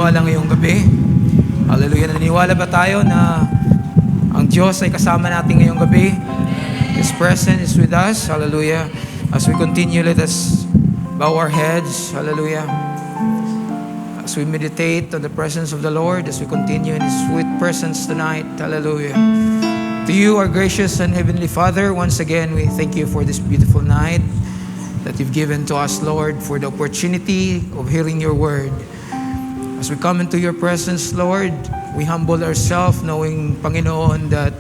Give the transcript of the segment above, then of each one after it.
paniniwala ngayong gabi? Hallelujah. Naniniwala ba tayo na ang Diyos ay kasama natin ngayong gabi? His presence is with us. Hallelujah. As we continue, let us bow our heads. Hallelujah. As we meditate on the presence of the Lord, as we continue in His sweet presence tonight. Hallelujah. To you, our gracious and heavenly Father, once again, we thank you for this beautiful night that you've given to us, Lord, for the opportunity of hearing your word. As we come into your presence, Lord, we humble ourselves, knowing, Panginoon, that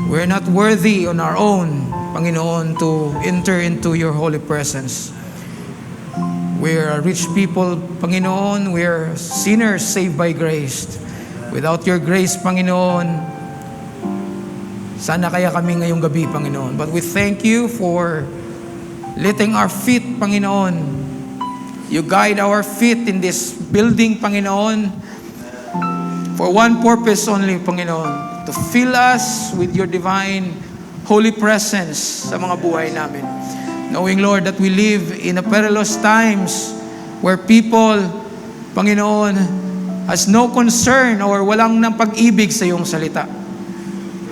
we're not worthy on our own, Panginoon, to enter into your holy presence. We're a rich people, Panginoon. We're sinners saved by grace. Without your grace, Panginoon, sana kaya kami ngayong gabi, Panginoon. But we thank you for letting our feet, Panginoon, you guide our feet in this building, Panginoon, for one purpose only, Panginoon, to fill us with your divine holy presence sa mga buhay namin. Knowing, Lord, that we live in a perilous times where people, Panginoon, has no concern or walang nang pag-ibig sa iyong salita.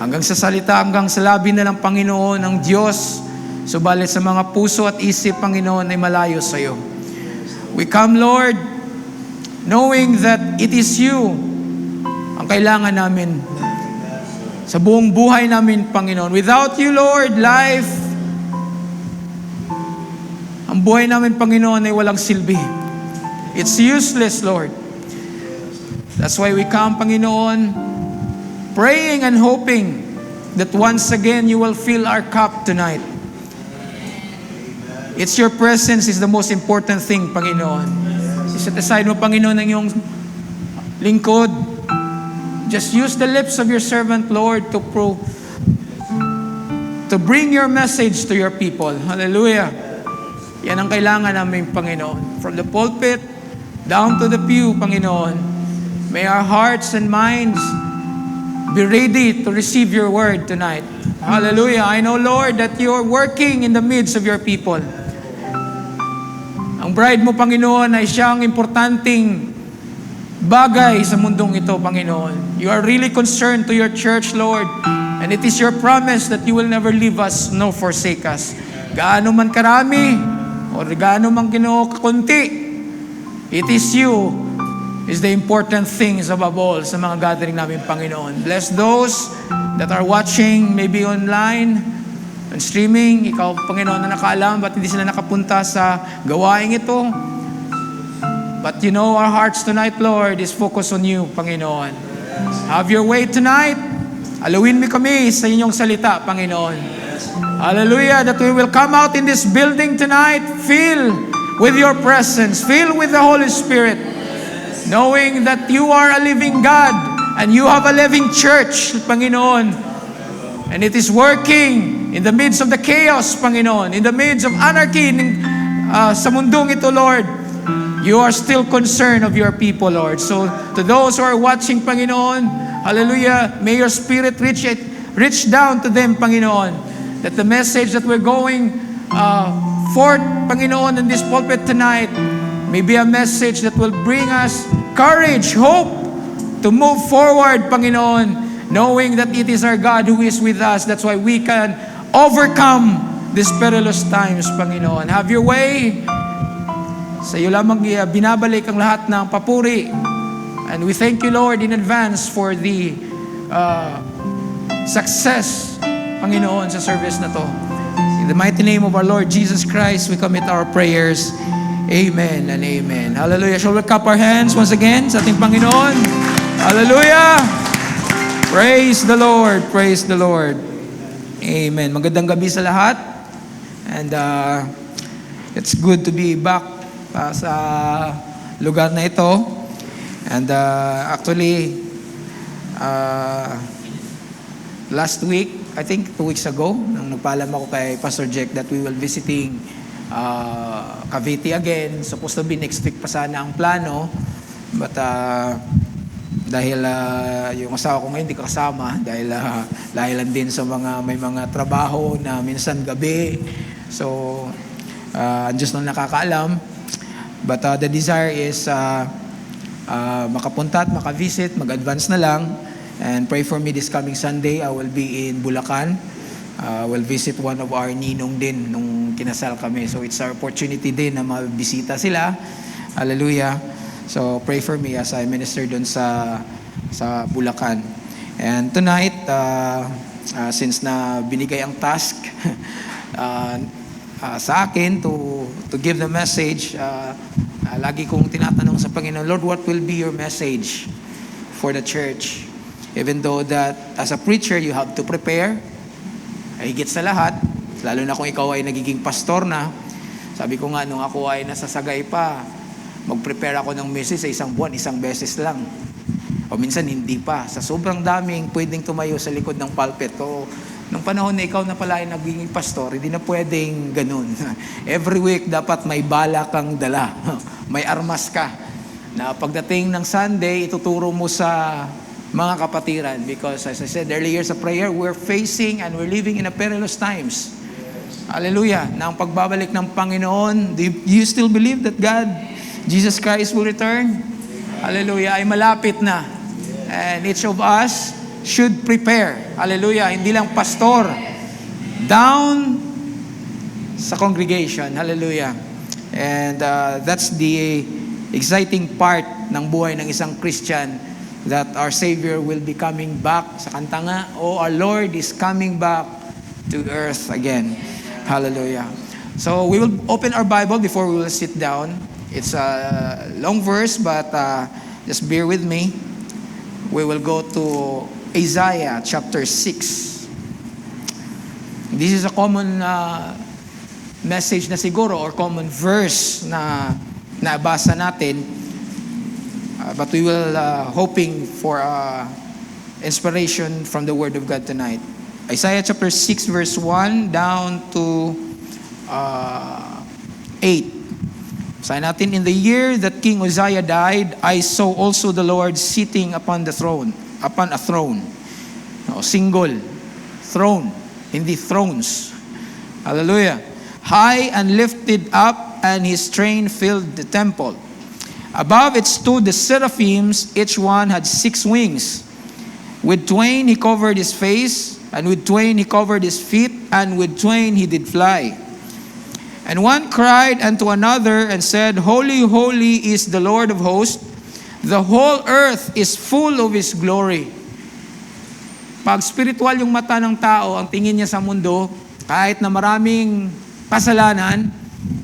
Hanggang sa salita, hanggang sa labi na ng Panginoon, ng Diyos, subalit sa mga puso at isip, Panginoon, ay malayo sa iyo. We come, Lord, knowing that it is you ang kailangan namin sa buong buhay namin, Panginoon. Without you, Lord, ang buhay namin, Panginoon, ay walang silbi. It's useless, Lord. That's why we come, Panginoon, praying and hoping that once again you will fill our cup tonight. It's your presence is the most important thing, Panginoon. Set aside mo, Panginoon, ang iyong lingkod. Just use the lips of your servant, Lord, to bring your message to your people. Hallelujah. Yan ang kailangan namin, Panginoon. From the pulpit down to the pew, Panginoon, may our hearts and minds be ready to receive your word tonight. Hallelujah. I know, Lord, that you are working in the midst of your people. Ang bride mo, Panginoon, ay siyang importanteng bagay sa mundong ito, Panginoon. You are really concerned to your church, Lord. And it is your promise that you will never leave us nor forsake us. Gaano man karami o gaano man kakunti, it is you is the important things above all sa mga gathering namin, Panginoon. Bless those that are watching, maybe online, and streaming. Ikaw, Panginoon, na nakaalam, ba't hindi sila nakapunta sa gawaing ito? But you know, our hearts tonight, Lord, is focused on you, Panginoon. Have your way tonight. Alawin mo kami sa inyong salita, Panginoon. Hallelujah, that we will come out in this building tonight, filled with your presence, filled with the Holy Spirit, knowing that you are a living God and you have a living church, Panginoon. And it is working in the midst of the chaos, Panginoon, in the midst of anarchy sa mundong ito, Lord. You are still concerned of your people, Lord. So to those who are watching, Panginoon, hallelujah, may your Spirit reach down to them, Panginoon, that the message that we're going forth, Panginoon, in this pulpit tonight may be a message that will bring us courage, hope to move forward, Panginoon, knowing that it is our God who is with us. That's why we can overcome these perilous times, Panginoon. Have your way. Sa iyo lamang binabalik ang lahat ng papuri. And we thank you, Lord, in advance for the success, Panginoon, sa service na to. In the mighty name of our Lord Jesus Christ, we commit our prayers. Amen and amen. Hallelujah. Shall we clap our hands once again sa ating Panginoon? Hallelujah. Praise the Lord. Praise the Lord. Amen. Magandang gabi sa lahat. And it's good to be back sa lugar na ito. And actually, last week, I think 2 weeks ago, nang nagpaalam ako kay Pastor Jack that we will visiting Cavite again. Supposed to be next week pa sana ang plano. But dahil yung asawa ko ngayon hindi kasama dahil lang din sa may mga trabaho na minsan gabi. So, ang Diyos lang nakakaalam. But the desire is makapunta at makavisit, mag-advance na lang. And pray for me this coming Sunday. I will be in Bulacan. We'll visit one of our ninong din nung kinasal kami. So it's our opportunity din na mabisita sila. Hallelujah. So pray for me as I minister dun sa Bulacan. And tonight, since na binigay ang task sa akin to give the message, lagi kong tinatanong sa Panginoon, Lord, what will be your message for the church? Even though that as a preacher, you have to prepare, higit sa lahat, lalo na kung ikaw ay nagiging pastor na, sabi ko nga, nung ako ay nasasagay pa, mag-prepare ako ng message sa isang buwan, isang beses lang. O minsan hindi pa. Sa sobrang daming pwedeng tumayo sa likod ng pulpit. O nung panahon na ikaw na pala ay nagiging pastor, hindi na pwedeng ganun. Every week, dapat may bala kang dala. May armas ka. Na pagdating ng Sunday, ituturo mo sa mga kapatiran. Because as I said earlier sa prayer, we're facing and we're living in a perilous times. Hallelujah. Na ang pagbabalik ng Panginoon, do you still believe that God, Jesus Christ will return? Hallelujah. Ay malapit na. And each of us should prepare. Hallelujah. Hindi lang pastor. Down sa congregation. Hallelujah. And that's the exciting part ng buhay ng isang Christian, that our Savior will be coming back. Sa kanta nga, oh, our Lord is coming back to earth again. Hallelujah. So we will open our Bible before we will sit down. It's a long verse, but just bear with me. We will go to Isaiah chapter 6. This is a common message na siguro, or common verse na nabasa natin. But we will hoping for inspiration from the Word of God tonight. Isaiah chapter 6 verse 1 down to 8. Sabi natin, in the year that King Uzziah died, I saw also the Lord sitting upon a throne. No, single. Throne. Hindi thrones. Hallelujah. High and lifted up, and his train filled the temple. Above it stood the seraphims, each one had 6 wings. With twain he covered his face, and with twain he covered his feet, and with twain he did fly. And one cried unto another and said, Holy, holy is the Lord of hosts. The whole earth is full of His glory. Pag spiritual yung mata ng tao, ang tingin niya sa mundo, kahit na maraming kasalanan,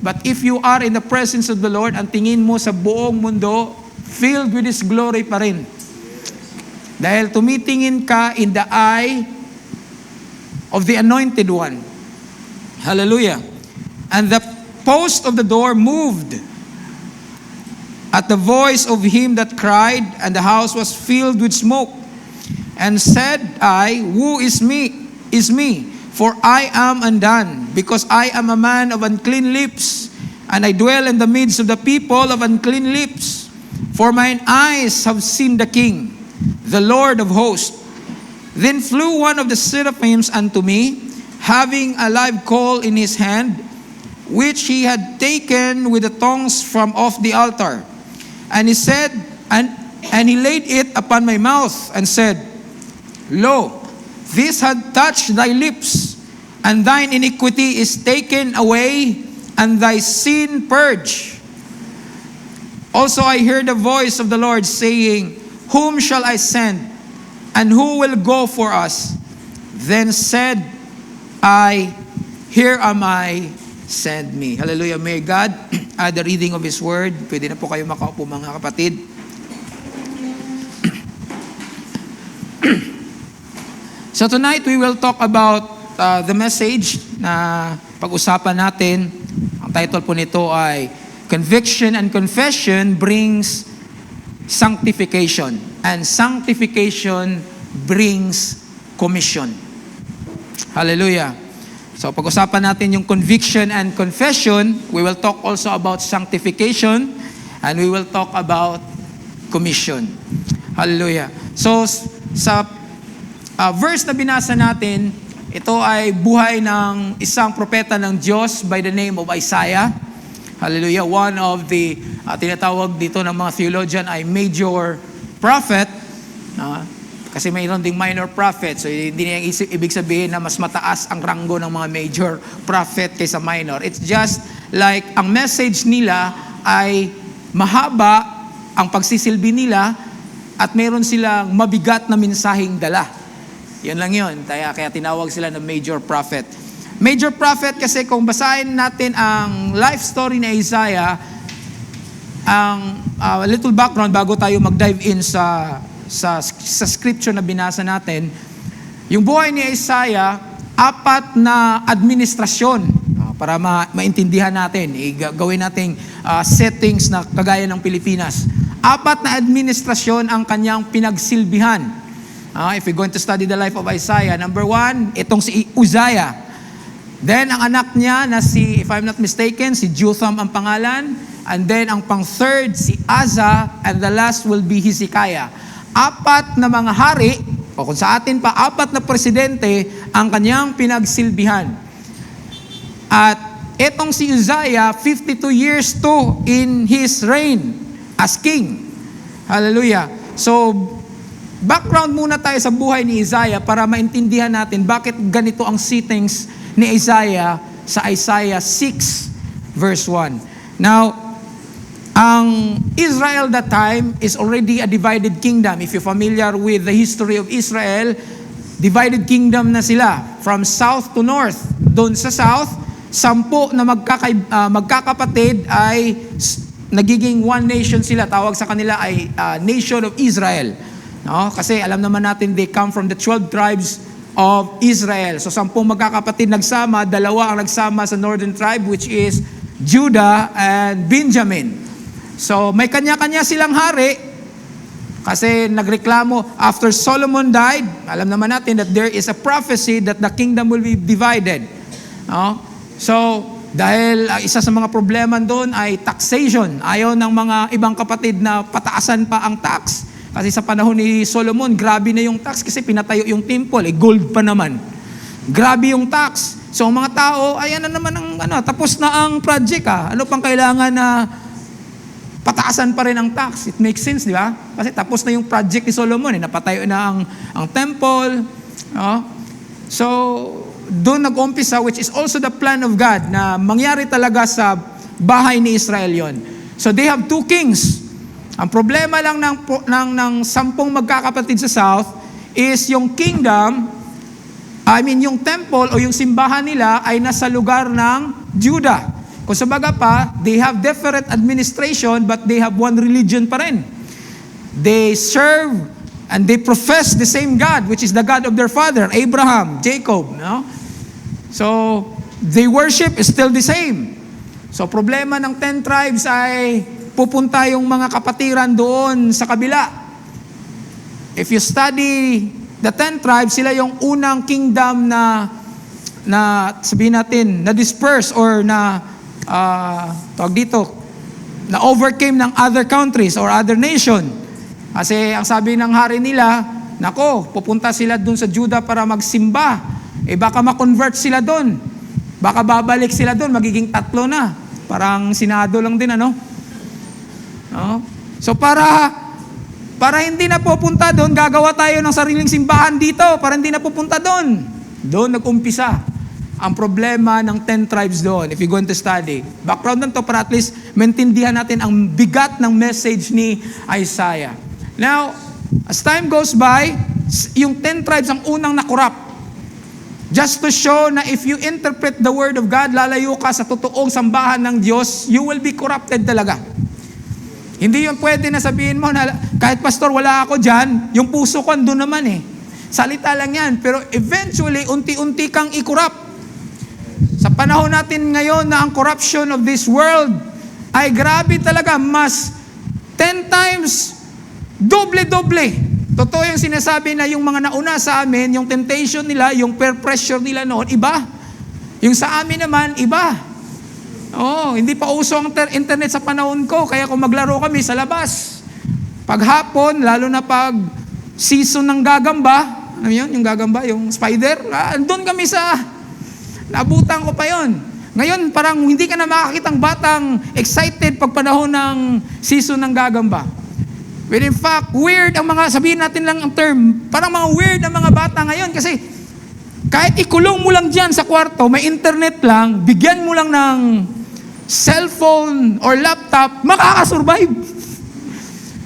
but if you are in the presence of the Lord, ang tingin mo sa buong mundo, filled with His glory pa rin. Dahil tumitingin ka in the eye of the Anointed One. Hallelujah. And the post of the door moved at the voice of him that cried, and the house was filled with smoke. And said I, Who is me? For I am undone, because I am a man of unclean lips, and I dwell in the midst of the people of unclean lips. For mine eyes have seen the King, the Lord of hosts. Then flew one of the seraphims unto me, having a live coal in his hand, which he had taken with the tongs from off the altar. And he said, and he laid it upon my mouth, and said, Lo, this had touched thy lips, and thine iniquity is taken away, and thy sin purged. Also I heard the voice of the Lord saying, Whom shall I send, and who will go for us? Then said I, Here am I, send me. Hallelujah. May God add the reading of His Word. Pwede na po kayo makaupo, mga kapatid. So tonight we will talk about the message na pag-usapan natin. Ang title po nito ay Conviction and Confession Brings Sanctification, and Sanctification Brings Commission. Hallelujah. So pag-usapan natin yung conviction and confession. We will talk also about sanctification, and we will talk about commission. Hallelujah. So sa verse na binasa natin, ito ay buhay ng isang propeta ng Diyos by the name of Isaiah. Hallelujah. One of the tinatawag dito ng mga theologian ay major prophet. Kasi mayroon ding minor prophet. So hindi niya ibig sabihin na mas mataas ang ranggo ng mga major prophet kaysa minor. It's just like ang message nila ay mahaba ang pagsisilbi nila at mayroon silang mabigat na mensaheng dala. Yan lang yun. Kaya tinawag sila na major prophet. Major prophet kasi kung basahin natin ang life story ni Isaiah, ang little background bago tayo mag-dive in sa scripture na binasa natin, yung buhay ni Isaiah, 4 na administrasyon, para maintindihan natin, gawin nating settings na kagaya ng Pilipinas. 4 na administrasyon ang kanyang pinagsilbihan. If you're going to study the life of Isaiah, number 1, itong si Uzziah. Then, ang anak niya na if I'm not mistaken, si Jotham ang pangalan. And then, ang pang-third, si Asa. And the last will be Hezekiah. 4 na mga hari, o kung sa atin pa, 4 na presidente ang kanyang pinagsilbihan. At itong si Uzziah, 52 years to in his reign as king. Hallelujah. So, background muna tayo sa buhay ni Isaiah para maintindihan natin bakit ganito ang settings ni Isaiah sa Isaiah 6 verse 1. Now, ang Israel that time is already a divided kingdom. If you're familiar with the history of Israel, divided kingdom na sila from south to north. Doon sa south, 10 na magkakapatid ay nagiging one nation sila. Tawag sa kanila ay nation of Israel. No? Kasi alam naman natin they come from the 12 tribes of Israel. So 10 magkakapatid nagsama, 2 ang nagsama sa northern tribe which is Judah and Benjamin. So may kanya-kanya silang hari kasi nagreklamo after Solomon died. Alam naman natin that there is a prophecy that the kingdom will be divided. No? So dahil isa sa mga problema doon ay taxation. Ayaw ng mga ibang kapatid na pataasan pa ang tax. Kasi sa panahon ni Solomon, grabe na yung tax kasi pinatayo yung temple, gold pa naman. Grabe yung tax. So ang mga tao, ayan na naman ang tapos na ang project . Ano pang kailangan na pataasan pa rin ang tax? It makes sense, di ba? Kasi tapos na yung project ni Solomon, napatayo na ang temple. So doon nag-umpisa, which is also the plan of God na mangyari talaga sa bahay ni Israel yon. So they have 2 kings. Ang problema lang ng 10 magkakapatid sa south is yung kingdom, yung temple o yung simbahan nila ay nasa lugar ng Judah. Kung sabaga pa, they have different administration but they have one religion pa rin. They serve and they profess the same God, which is the God of their father, Abraham, Jacob. No? So, they worship is still the same. So, problema ng 10 tribes ay pupunta yung mga kapatiran doon sa kabila. If you study the 10 tribes, sila yung unang kingdom na sabihin natin, na disperse or na overcame ng other countries or other nation. Kasi ang sabi ng hari nila, pupunta sila doon sa Judah para magsimba. Baka ma-convert sila doon. Baka babalik sila doon, magiging 3 na. Parang Senado lang din, So para hindi na pupunta doon, gagawa tayo ng sariling simbahan dito para hindi na pupunta doon. Doon nag-umpisa ang problema ng 10 tribes doon. If you're going to study. Background lang to para at least maintindihan natin ang bigat ng message ni Isaiah. Now, as time goes by, yung 10 tribes ang unang na-corrupt. Just to show na if you interpret the word of God, lalayo ka sa totoong sambahan ng Diyos, you will be corrupted talaga. Hindi yun pwede na sabihin mo na kahit pastor wala ako dyan, yung puso ko andun naman Salita lang yan. Pero eventually, unti-unti kang i-corrupt. Sa panahon natin ngayon na ang corruption of this world ay grabe talaga. Mas 10 times, doble-doble. Totoo yung sinasabi na yung mga nauna sa amin, yung temptation nila, yung peer pressure nila noon, iba. Yung sa amin naman, iba. Hindi pa uso ang internet sa panahon ko, kaya kung maglaro kami sa labas, paghapon, lalo na pag season ng gagamba, yung gagamba, yung spider, andun kami naabutan ko pa yon. Ngayon, parang hindi ka na makakitang batang excited pag panahon ng season ng gagamba. When in fact, weird ang mga, sabihin natin lang ang term, parang mga weird ang mga bata ngayon kasi kahit ikulong mo lang dyan sa kwarto, may internet lang, bigyan mo lang ng cellphone or laptop, makakasurvive.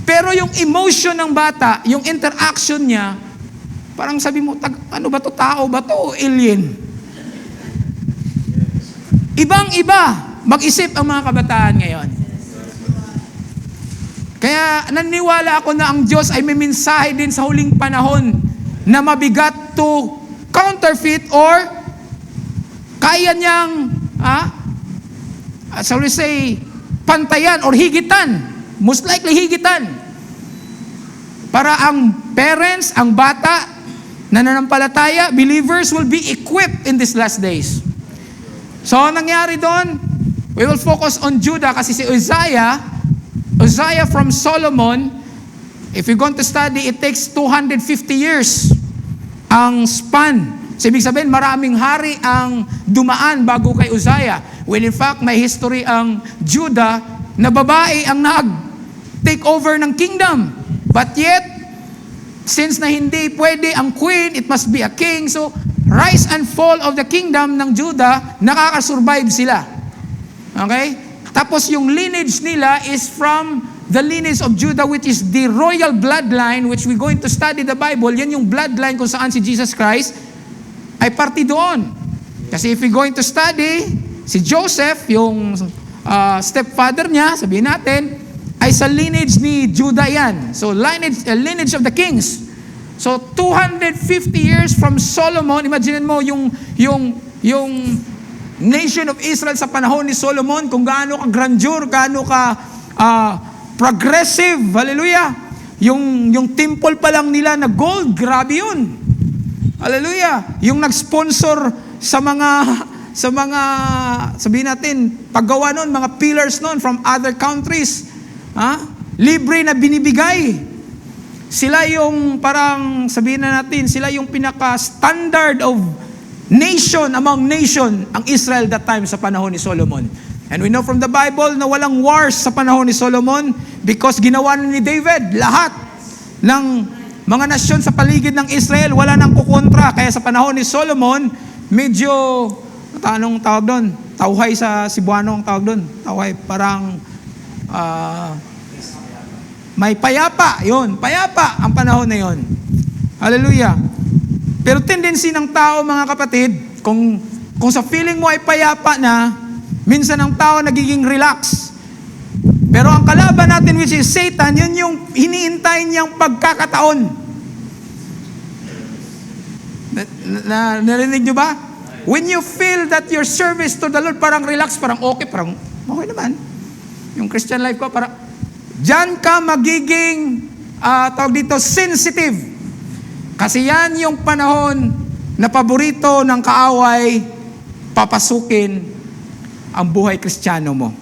Pero yung emotion ng bata, yung interaction niya, parang sabi mo, ano ba to, tao ba to o alien? Ibang-iba mag-isip ang mga kabataan ngayon. Kaya naniniwala ako na ang Diyos ay may mensahe din sa huling panahon na mabigat to counterfeit or kaya niyang, shall we say, pantayan or higitan. Most likely higitan. Para ang parents, ang bata, nananampalataya, believers will be equipped in these last days. So, nangyari doon, we will focus on Judah kasi si Uzziah from Solomon, if you're going to study, it takes 250 years ang span. So, ibig sabihin, maraming hari ang dumaan bago kay Uzziah. When in fact, may history ang Judah na babae ang nag-take over ng kingdom. But yet, since na hindi pwede ang queen, it must be a king. So, rise and fall of the kingdom ng Judah, nakakasurvive sila. Okay? Tapos yung lineage nila is from the lineage of Judah, which is the royal bloodline, which we're going to study the Bible. Yan yung bloodline kung saan si Jesus Christ ay parti doon. Kasi if we're going to study, si Joseph, yung stepfather niya, sabihin natin, ay sa lineage ni Judah yan. So lineage of the kings. So 250 years from Solomon, imagine mo yung nation of Israel sa panahon ni Solomon, kung gaano ka grandeur, gaano ka progressive, hallelujah. Yung temple pa lang nila na gold, grabe yun. Hallelujah. Yung nag-sponsor sa mga sabihin natin, paggawa nun, mga pillars nun from other countries, libre na binibigay. Sila yung parang, sabihin na natin, sila yung pinaka-standard of nation among nation, ang Israel that time sa panahon ni Solomon. And we know from the Bible na walang wars sa panahon ni Solomon because ginawa ni David lahat ng mga nasyon sa paligid ng Israel, wala nang kukontra. Kaya sa panahon ni Solomon, medyo, anong tawag doon? Tauhay sa Cebuano ang tawag doon. Tauhay, parang may payapa. Yun, payapa ang panahon na yun. Hallelujah. Pero tendency ng tao, mga kapatid, kung sa feeling mo ay payapa na, minsan ang tao nagiging relax. Pero ang kalaban natin, which is Satan, yun yung hinihintay niyang pagkakataon. Narinig niyo ba? When you feel that your service to the Lord parang relax, parang okay naman. Yung Christian life ko, parang, diyan ka magiging, tawag dito, sensitive. Kasi yan yung panahon na paborito ng kaaway, papasukin ang buhay Kristiyano mo.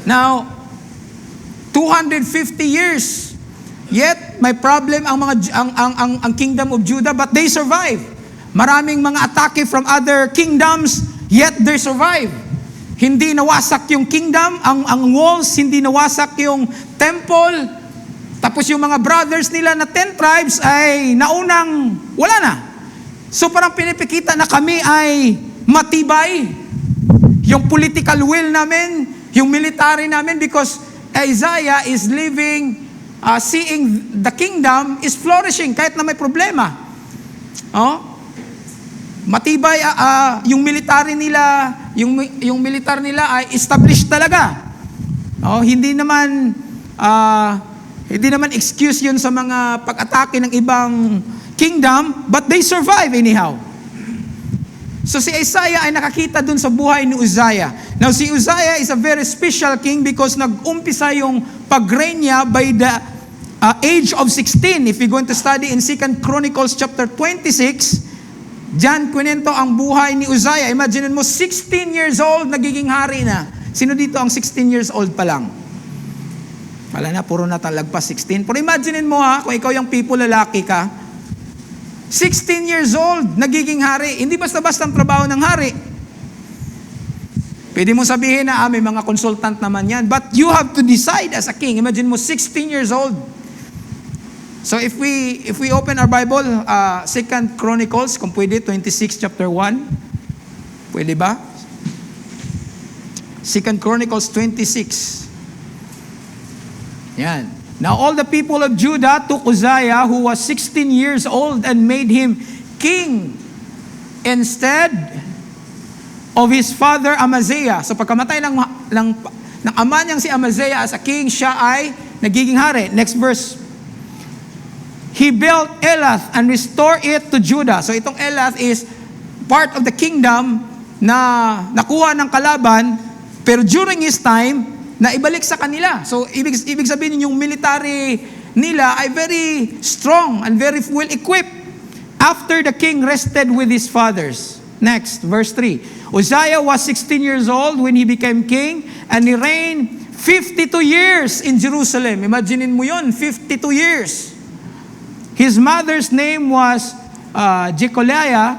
Now, 250 years, yet may problem ang kingdom of Judah, but they survive. Maraming mga atake from other kingdoms, yet they survive. Hindi nawasak yung kingdom, ang walls, hindi nawasak yung temple. Tapos yung mga brothers nila na 10 tribes ay naunang wala na. So parang pinipikita na kami ay matibay. Yung political will namin, yung military namin, because Isaiah is living, seeing the kingdom is flourishing kahit na may problema. Matibay, yung military nila, yung military nila ay established talaga. Hindi naman excuse yun sa mga pag-atake ng ibang kingdom, but they survive anyhow. So si Isaiah ay nakakita dun sa buhay ni Uzziah. Now si Uzziah is a very special king because nag-umpisa yung pag-reign niya by the age of 16. If you're going to study in 2 Chronicles chapter 26, diyan kwento ang buhay ni Uzziah. Imagine mo, 16 years old, nagiging hari na. Sino dito ang 16 years old pa lang? Wala na, puro na talagpas 16. Pero imagine mo kung ikaw yung people, lalaki ka, 16 years old, nagiging hari. Hindi basta-basta ang trabaho ng hari. Pwede mo sabihin na, may mga consultant naman yan. But you have to decide as a king. Imagine mo, 16 years old. So if we open our Bible, 2 Chronicles, kung pwede, 26 chapter 1. Pwede ba? 2 Chronicles 26. Yan. Now all the people of Judah took Uzziah, who was 16 years old, and made him king instead of his father Amaziah. So pagkamatay ng ama niyang si Amaziah as a king, siya ay nagiging hari. Next verse. He built Elath and restored it to Judah. So itong Elath is part of the kingdom na nakuha ng kalaban, pero during his time, na ibalik sa kanila. So, ibig sabihin yung military nila ay very strong and very well equipped after the king rested with his fathers. Next, verse 3. Uzziah was 16 years old when he became king, and he reigned 52 years in Jerusalem. Imaginin mo yun, 52 years. His mother's name was Jecoliah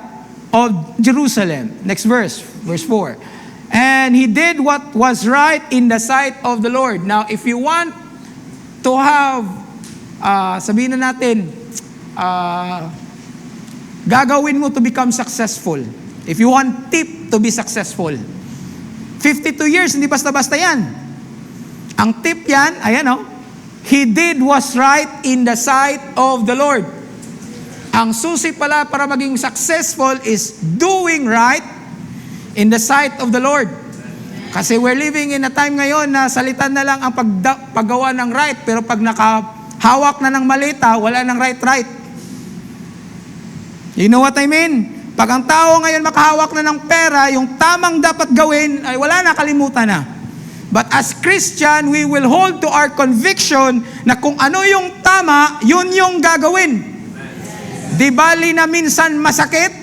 of Jerusalem. Next verse, verse 4. And he did what was right in the sight of the Lord. Now, if you want to have, sabihin na natin, gagawin mo to become successful. If you want tip to be successful. 52 years, hindi basta-basta yan. Ang tip yan, ayan o, he did what's right in the sight of the Lord. Ang susi pala para maging successful is doing right in the sight of the Lord. Kasi we're living in a time ngayon na salitan na lang ang paggawa ng right, pero pag nakahawak na ng malita, wala ng right. You know what I mean? Pag ang tao ngayon makahawak na ng pera, yung tamang dapat gawin, ay wala na, kalimutan na. But as Christian, we will hold to our conviction na kung ano yung tama, yun yung gagawin. Di bali na minsan masakit,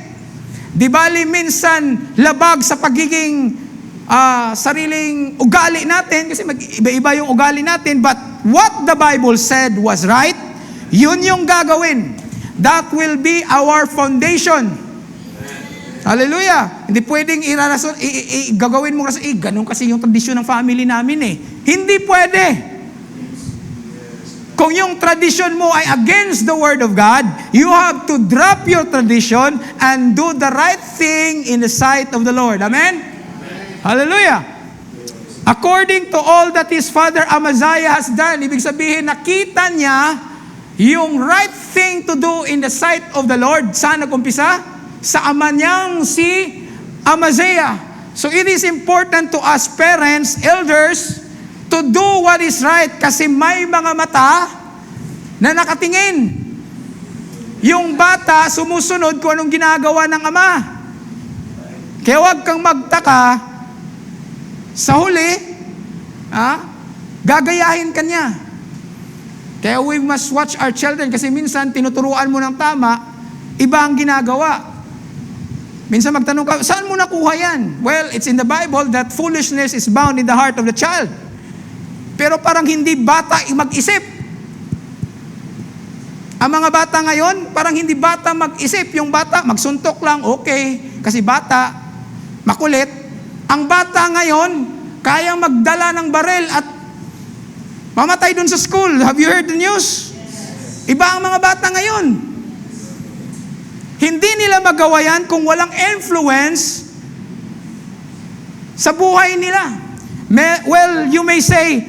di bali minsan labag sa pagiging sariling ugali natin, kasi mag-iba-iba yung ugali natin, but what the Bible said was right, yun yung gagawin. That will be our foundation. Hallelujah! Hindi pwedeng gagawin mo kasi, ganun kasi yung tradisyon ng family namin eh. Hindi pwede. Kung yung tradition mo ay against the Word of God, you have to drop your tradition and do the right thing in the sight of the Lord. Amen? Hallelujah! According to all that his father Amaziah has done, ibig sabihin, nakita niya yung right thing to do in the sight of the Lord. Saan nag-umpisa? Sa ama niyang si Amaziah. So it is important to us parents, elders, to do what is right, kasi may mga mata na nakatingin. Yung bata sumusunod kung anong ginagawa ng ama. Kaya huwag kang magtaka, sa huli, gagayahin ka niya. Kaya we must watch our children, kasi minsan tinuturuan mo ng tama, iba ang ginagawa. Minsan magtanong ka, saan mo nakuha yan? Well, it's in the Bible that foolishness is bound in the heart of the child. Pero parang hindi bata mag-isip. Ang mga bata ngayon, parang hindi bata mag-isip. Yung bata, magsuntok lang, okay. Kasi bata, makulit. Ang bata ngayon, kayang magdala ng barel at mamatay dun sa school. Have you heard the news? Iba ang mga bata ngayon. Hindi nila magawa yan kung walang influence sa buhay nila. Well, you may say,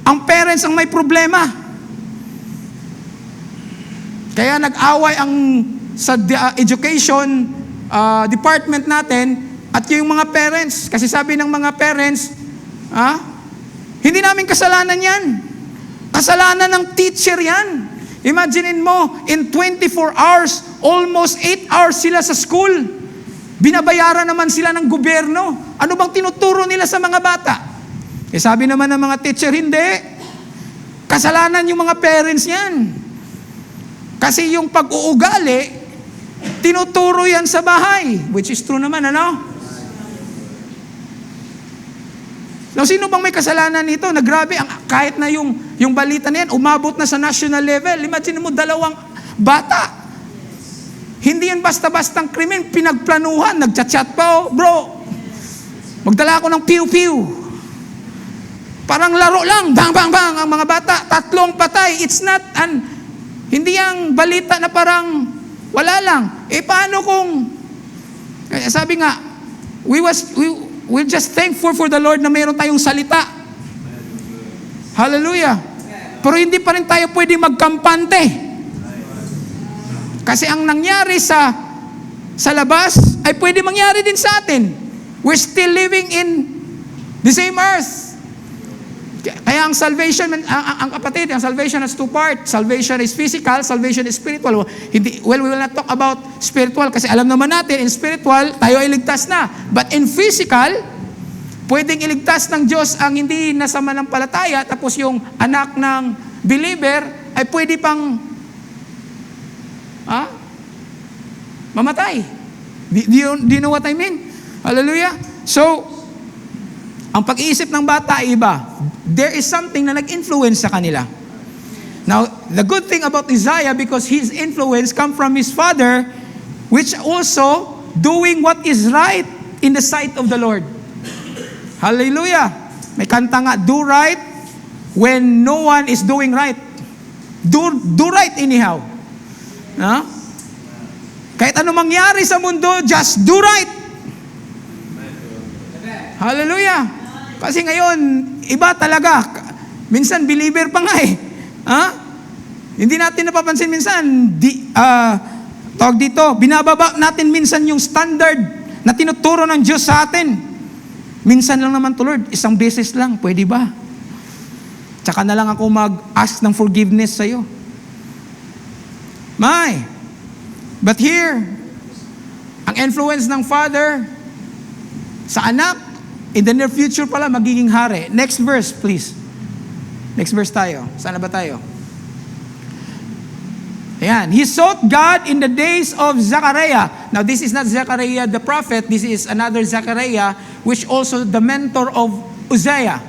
ang parents ang may problema. Kaya nag-away ang sa education department natin at yung mga parents. Kasi sabi ng mga parents, hindi namin kasalanan yan. Kasalanan ng teacher yan. Imaginin mo, in 24 hours, almost 8 hours sila sa school. Binabayaran naman sila ng gobyerno. Ano bang tinuturo nila sa mga bata? Sabi naman ng mga teacher, hindi. Kasalanan yung mga parents yan. Kasi yung pag-uugali, tinuturo yan sa bahay. Which is true naman, ano? Now, sino bang may kasalanan nito? Nagrabe, kahit na yung balita na yan, umabot na sa national level. Imagine mo, 2 bata. Hindi yan basta-bastang krimen, pinagplanuhan, nagchat-chat pa, bro. Magdala ako ng piu-piu. Parang laro lang, bang, bang, bang, ang mga bata, 3 patay. It's not, hindi ang balita na parang wala lang. Paano kung, sabi nga, we're just thankful for the Lord na mayroon tayong salita. Hallelujah. Pero hindi pa rin tayo pwede magkampante. Kasi ang nangyari sa labas ay pwede mangyari din sa atin. We're still living in the same earth. Kaya ang salvation, ang kapatid, ang salvation has 2 parts. Salvation is physical, salvation is spiritual. We will not talk about spiritual kasi alam naman natin, in spiritual, tayo ay ligtas na. But in physical, pwedeng iligtas ng Diyos ang hindi nasamanampalataya, tapos yung anak ng believer ay pwede pang mamatay. Do you know what I mean? Hallelujah. So, ang pag-iisip ng bata ay iba. There is something na nag-influence sa kanila. Now, the good thing about Isaiah, because his influence come from his father, which also doing what is right in the sight of the Lord. Hallelujah. May kanta nga, do right when no one is doing right. Do right anyhow. Kahit ano mangyari sa mundo, just do right. Hallelujah. Kasi ngayon, iba talaga. Minsan, believer pa nga eh. Hindi natin napapansin minsan. Tawag dito, binababa natin minsan yung standard na tinuturo ng Diyos sa atin. Minsan lang naman to Lord, 1 beses lang, pwede ba? Tsaka na lang ako mag-ask ng forgiveness sa'yo. But here, ang influence ng Father sa anak, in the near future pala, magiging hari. Next verse, please. Next verse tayo. Saan na ba tayo? Ayan. He sought God in the days of Zechariah. Now, this is not Zechariah the prophet. This is another Zechariah, which also the mentor of Uzziah,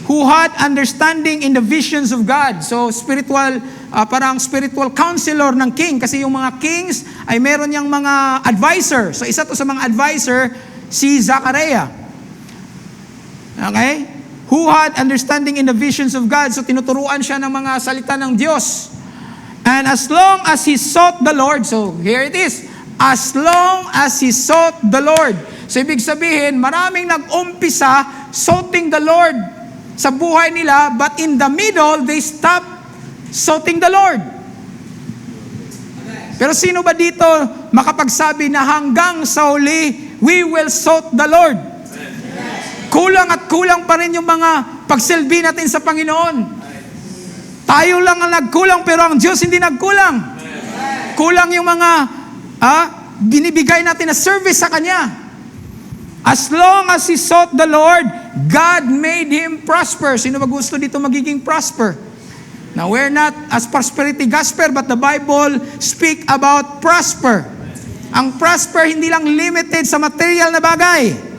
who had understanding in the visions of God. So, spiritual, parang spiritual counselor ng king. Kasi yung mga kings ay meron niyang mga advisor. So, isa to sa mga advisor, si Zechariah. Okay? Who had understanding in the visions of God. So, tinuturuan siya ng mga salita ng Diyos. And as long as he sought the Lord, so here it is, as long as he sought the Lord. So, ibig sabihin, maraming nag-umpisa soughting the Lord sa buhay nila, but in the middle, they stopped soughting the Lord. Pero sino ba dito makapagsabi na hanggang sa huli, we will sought the Lord? Kulang at kulang pa rin yung mga pagsilbi natin sa Panginoon. Tayo lang ang nagkulang, pero ang Diyos hindi nagkulang. Kulang yung mga binibigay natin na service sa Kanya. As long as he sought the Lord, God made him prosper. Sino ba gusto dito magiging prosper? Now, we're not as prosperity gospel, but the Bible speak about prosper. Ang prosper hindi lang limited sa material na bagay.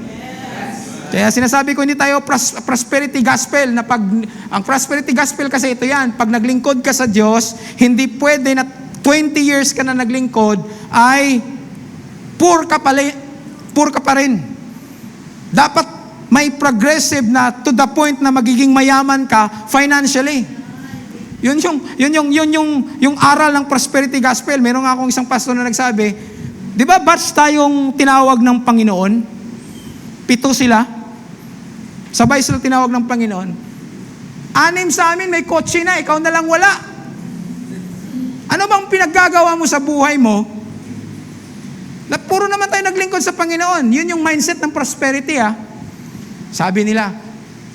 Kaya sinasabi ko, hindi tayo prosperity gospel, na ang prosperity gospel kasi ito yan, pag naglingkod ka sa Diyos, hindi pwede na 20 years ka na naglingkod, ay poor ka pa rin. Dapat may progressive na to the point na magiging mayaman ka financially. Yun yung aral ng prosperity gospel. Meron nga akong isang pastor na nagsabi, di ba batch tayong tinawag ng Panginoon? 7 sila. Sabay sila tinawag ng Panginoon. 6 sa amin may kotse na, ikaw na lang wala. Ano bang pinaggagawa mo sa buhay mo? Na puro naman tayo naglingkod sa Panginoon. Yun yung mindset ng prosperity Sabi nila,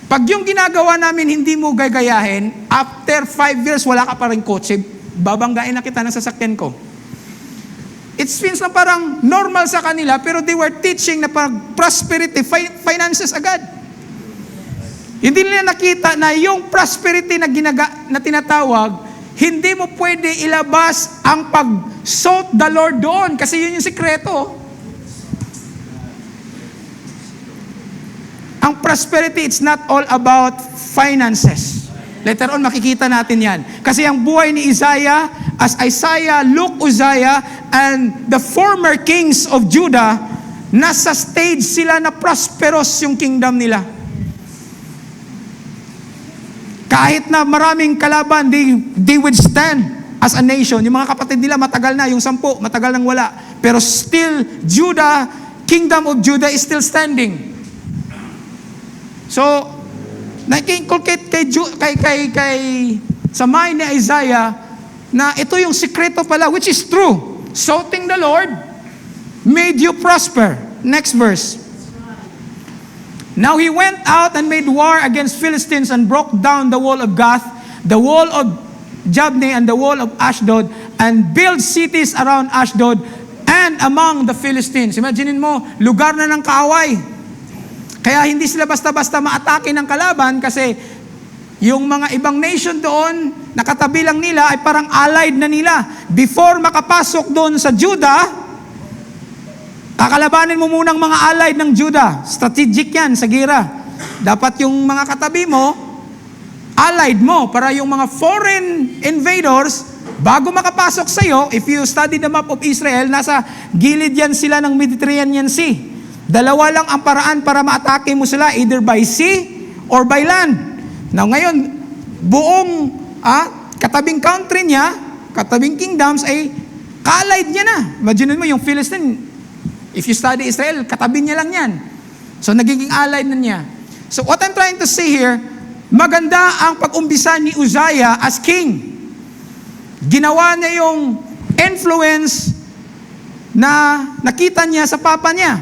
pag yung ginagawa namin hindi mo gagayahin, after 5 years wala ka pa rin kotse, babanggain na kita ng sasakyan ko. It seems na parang normal sa kanila, pero they were teaching na parang prosperity, finances agad. Hindi nila nakita na yung prosperity na tinatawag, hindi mo pwede ilabas ang pag-sought the Lord doon, kasi yun yung sikreto. Ang prosperity, it's not all about finances. Later on, makikita natin yan. Kasi ang buhay ni Isaiah, as Isaiah, Uzziah, and the former kings of Judah, nasa stage sila na prosperous yung kingdom nila. Kahit na maraming kalaban, they withstand as a nation. Yung mga kapatid nila matagal na, yung 10, matagal nang wala. Pero still, Kingdom of Judah is still standing. So, nag-inculcate sa mind ni Isaiah na ito yung sikreto pala, which is true. Soughting the Lord made you prosper. Next verse. Now he went out and made war against Philistines and broke down the wall of Gath, the wall of Jabneh, and the wall of Ashdod, and built cities around Ashdod and among the Philistines. Imaginin mo, lugar na ng kaaway. Kaya hindi sila basta-basta maatake ng kalaban kasi yung mga ibang nation doon, nakatabi lang nila ay parang allied na nila. Before makapasok doon sa Judah, kakalabanin mo munang mga allied ng Judah. Strategic yan sa gira. Dapat yung mga katabi mo, allied mo, para yung mga foreign invaders, bago makapasok sa'yo, if you study the map of Israel, nasa gilid yan sila ng Mediterranean Sea. Dalawa lang ang paraan para maatake mo sila, either by sea or by land. Now ngayon, buong katabing country niya, katabing kingdoms, ay ka-allied niya na. Imagine mo yung Philistine, if you study Israel, katabi niya lang yan. So, nagiging allied na niya. So, what I'm trying to say here, maganda ang pag-umbisa ni Uzziah as king. Ginawa niya yung influence na nakita niya sa papa niya.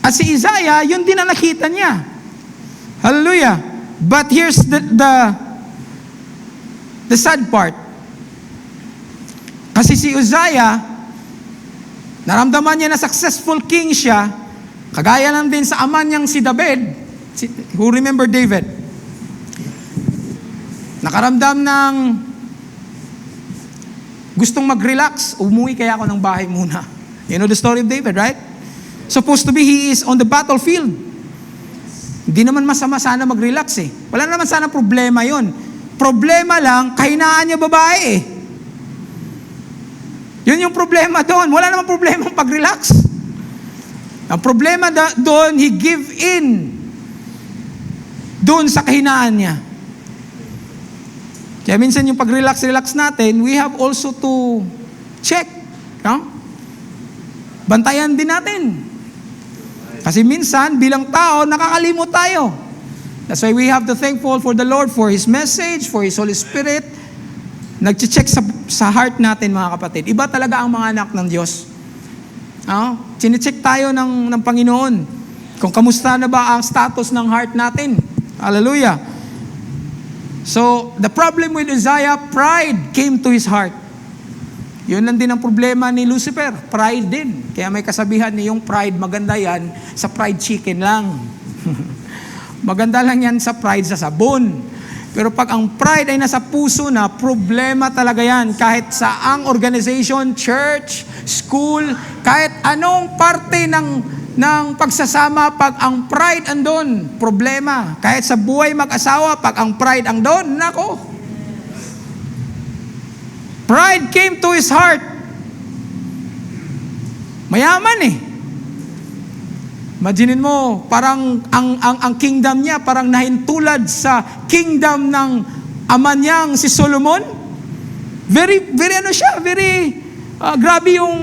At si Isaiah, yun din ang nakita niya. Hallelujah. But here's the sad part. Kasi si Uzziah, naramdaman niya na successful king siya, kagaya lang din sa ama niyang si David. Who remember David? Nakaramdam ng gustong mag-relax, umuwi kaya ako ng bahay muna. You know the story of David, right? Supposed to be he is on the battlefield. Hindi naman masama sana mag-relax eh. Wala naman sana problema yon. Problema lang, kahinaan niya babae eh. Yun yung problema doon. Wala namang problema pag-relax. Ang problema doon, he give in doon sa kahinaan niya. Kaya minsan yung pag-relax natin, we have also to check. No? Bantayan din natin. Kasi minsan, bilang tao, nakakalimot tayo. That's why we have to thankful for the Lord for His message, for His Holy Spirit. Nag-check sa heart natin, mga kapatid. Iba talaga ang mga anak ng Diyos. Chine-check tayo ng Panginoon. Kung kamusta na ba ang status ng heart natin. Hallelujah. So, the problem with Uzziah, pride came to his heart. Yun lang din ang problema ni Lucifer. Pride din. Kaya may kasabihan ni yung pride, maganda yan sa fried chicken lang. Maganda lang yan sa pride sa sabon. Pero pag ang pride ay nasa puso na, problema talaga yan. Kahit sa ang organization, church, school, kahit anong parte ng pagsasama, pag ang pride andon, problema. Kahit sa buhay mag-asawa, pag ang pride andon, nako. Pride came to his heart. Mayaman eh. Imaginin mo, parang ang kingdom niya parang nahintulad sa kingdom ng ama niyang si Solomon. Very grabe yung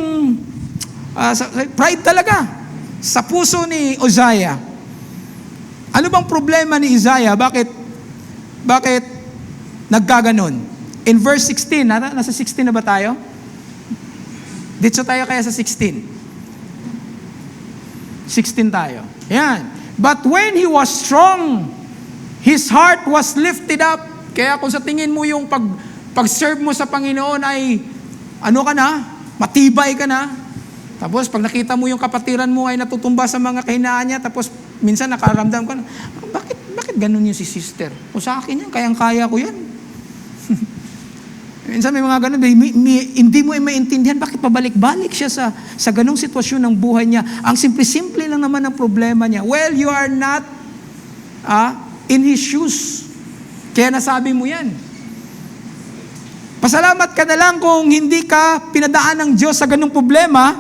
pride talaga sa puso ni Uzziah. Ano bang problema ni Uzziah? Bakit nagkaganon? In verse 16, nasa 16 na ba tayo? Dito tayo kaya sa 16. 16 tayo. Yan. But when he was strong, his heart was lifted up. Kaya kung sa tingin mo yung pag-serve mo sa Panginoon ay ano ka na, matibay ka na. Tapos pag nakita mo yung kapatiran mo ay natutumba sa mga kahinaan niya, tapos minsan nakaramdam ka na, bakit ganun yung si sister? O sa akin yan, kayang-kaya ko yan. Minsan may mga ganun, hindi mo maintindihan bakit pabalik-balik siya sa ganung sitwasyon ng buhay niya. Ang simple-simple lang naman ang problema niya. Well, you are not in his shoes. Kaya nasabi mo yan. Pasalamat ka na lang kung hindi ka pinadaan ng Diyos sa ganung problema,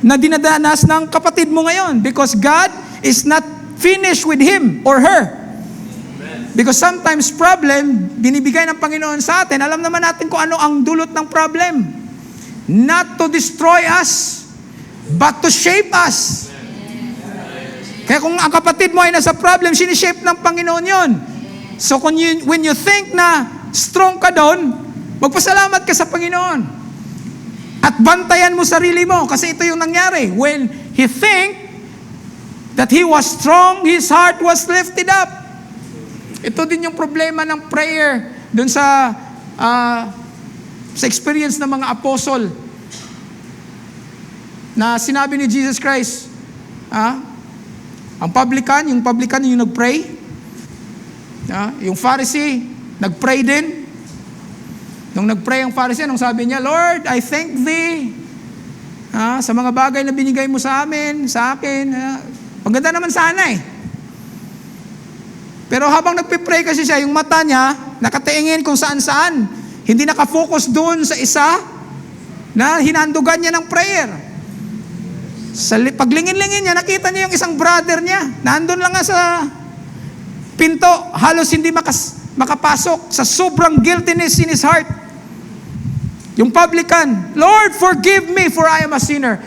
na dinadanas ng kapatid mo ngayon, because God is not finished with him or her. Because sometimes problem, binibigay ng Panginoon sa atin, alam naman natin kung ano ang dulot ng problem. Not to destroy us, but to shape us. Kaya kung ang kapatid mo ay nasa problem, sinishape ng Panginoon yon. So when you think na strong ka doon, magpasalamat ka sa Panginoon. At bantayan mo sarili mo, kasi ito yung nangyari. When he think that he was strong, his heart was lifted up. Ito din yung problema ng prayer dun sa experience ng mga apostol na sinabi ni Jesus Christ, yung publican yung nag-pray, yung Pharisee, nag-pray din. Nung nag-pray ang Pharisee, anong sabi niya? Lord, I thank Thee sa mga bagay na binigay mo sa amin, sa akin. Maganda naman sana eh. Pero habang nagpipray kasi siya, yung mata niya, nakatingin kung saan-saan. Hindi nakafocus doon sa isa na hinandugan niya ng prayer. Sa paglingin-lingin niya, nakita niya yung isang brother niya. Nandun lang nga sa pinto, halos hindi makapasok sa sobrang guiltiness in his heart. Yung publican, Lord, forgive me for I am a sinner.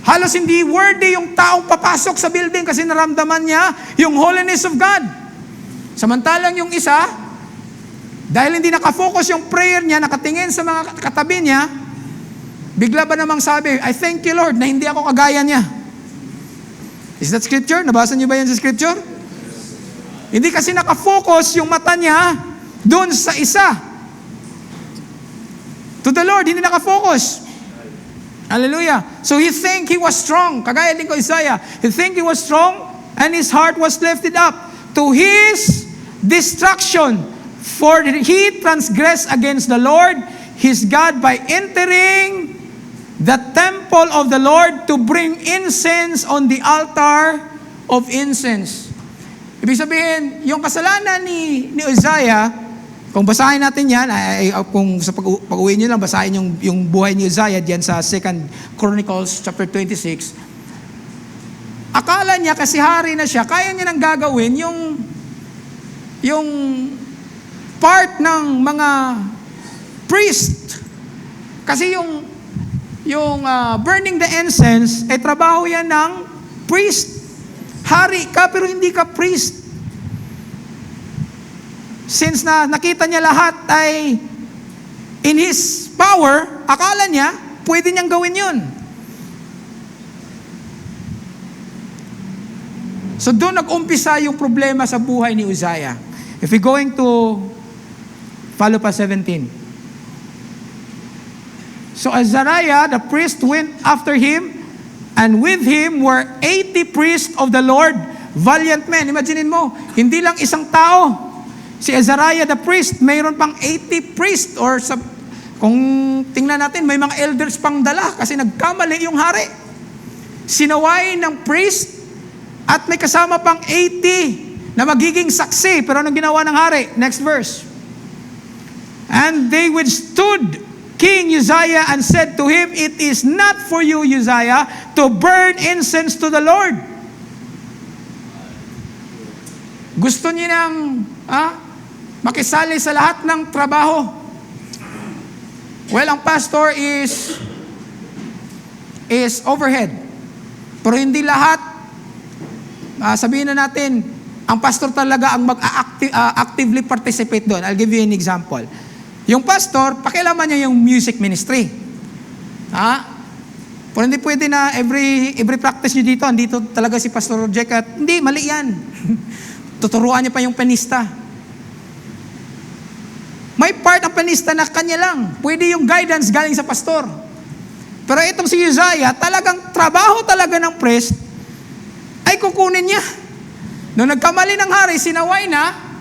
Halos hindi worthy yung taong papasok sa building kasi naramdaman niya yung holiness of God. Samantalang yung isa, dahil hindi nakafocus yung prayer niya, nakatingin sa mga katabi niya, bigla ba namang sabi, I thank you Lord na hindi ako kagaya niya. Is that scripture? Nabasa niyo ba yan sa scripture? Hindi kasi nakafocus yung mata niya doon sa isa. To the Lord, hindi nakafocus. Hallelujah. So he think he was strong. Kagaya din ko Isaiah. He think he was strong and his heart was lifted up to his destruction. For he transgressed against the Lord, his God, by entering the temple of the Lord to bring incense on the altar of incense. Ibig sabihin, yung kasalanan ni Uzziah, kung basahin natin yan, kung sa pag-uwi nyo lang, basahin yung buhay ni Uzziah diyan sa 2 Chronicles chapter 26. Akala niya kasi hari na siya, kaya niya nang gagawin yung part ng mga priest. Kasi yung burning the incense, trabaho yan ng priest. Hari ka pero hindi ka priest. Since na nakita niya lahat ay in his power, akala niya pwede niyang gawin yun. So doon nag-umpisa yung problema sa buhay ni Uzziah. If we're going to follow pa 17. So Azariah, the priest, went after him, and with him were 80 priests of the Lord, valiant men. Imaginin mo, hindi lang isang tao. Si Azariah the priest, mayroon pang 80 priests, or kung tingnan natin, may mga elders pang dala kasi nagkamali yung hari. Sinaway ng priest, at may kasama pang 80 na magiging saksi. Pero anong ginawa ng hari? Next verse. And they withstood King Uzziah and said to him, it is not for you, Uzziah, to burn incense to the Lord. Gusto niya nang makisali sa lahat ng trabaho. Well, ang pastor is overhead. Pero hindi lahat. Sabihin na natin, ang pastor talaga ang actively participate doon. I'll give you an example. Yung pastor, pakialaman niya yung music ministry. Pero hindi pwede na every practice niyo dito, andito talaga si Pastor Jack at hindi, mali yan. Tuturuan niya pa yung panista. May part ang panista na kanya lang. Pwede yung guidance galing sa pastor. Pero itong si Uzziah, talagang trabaho talaga ng priest, ay kukunin niya. Nung nagkamali ng hari, sinaway na.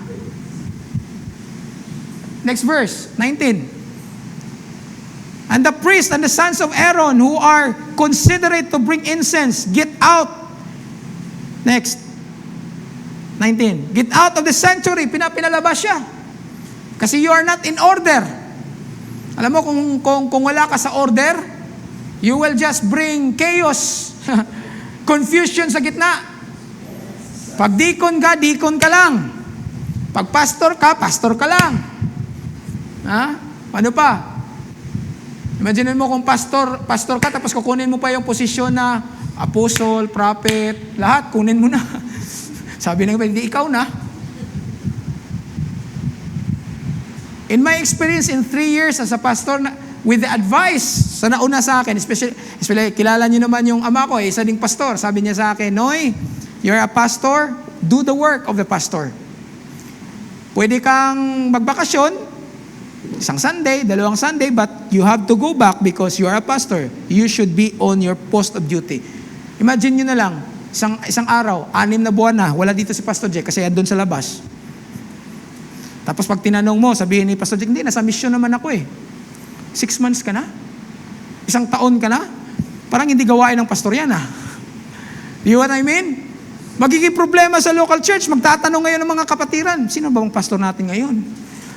Next verse, 19. And the priest and the sons of Aaron who are considerate to bring incense, get out. Next, 19. Get out of the sanctuary. Pinalabas siya. Kasi you are not in order. Alam mo, kung wala ka sa order, You will just bring chaos, confusion sa gitna. Pag deacon ka lang. Pag pastor ka lang. Ha? Ano pa? Imagine mo kung pastor ka, tapos kukunin mo pa yung posisyon na apostle, prophet, lahat, kunin mo na. Sabi ng iba, hindi ikaw na. In my experience in 3 years as a pastor, with the advice sa nauna sa akin, especially kilala niyo naman yung ama ko, isa ding pastor. Sabi niya sa akin, Noy, you're a pastor, do the work of the pastor. Pwede kang magbakasyon, isang Sunday, 2 Sunday, but you have to go back because you are a pastor. You should be on your post of duty. Imagine nyo na lang, isang araw, 6 na buwan na, wala dito si Pastor Jack kasi andun sa labas. Tapos pag tinanong mo, sabihin ni Pastor Jack, hindi, nasa mission naman ako eh. 6 months ka na? Isang taon ka na? Parang hindi gawain ng pastor yan ah. You know what I mean? Magiging problema sa local church, magtatanong ngayon ng mga kapatiran, sino ba ang pastor natin ngayon?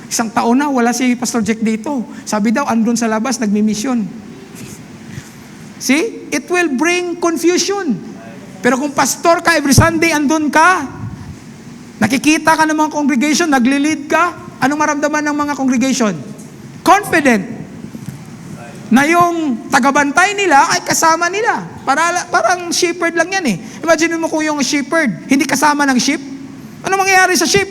Isang taon na, wala si Pastor Jack dito. Sabi daw, andun sa labas, nagmi-mission. See? It will bring confusion. Pero kung pastor ka, every Sunday andun ka, nakikita ka ng mga congregation, nagli-lead ka, anong maramdaman ng mga congregation? Confident na yung tagabantay nila ay kasama nila. Parang shepherd lang yan eh. Imagine mo kung yung shepherd, hindi kasama ng sheep. Ano mangyayari sa sheep?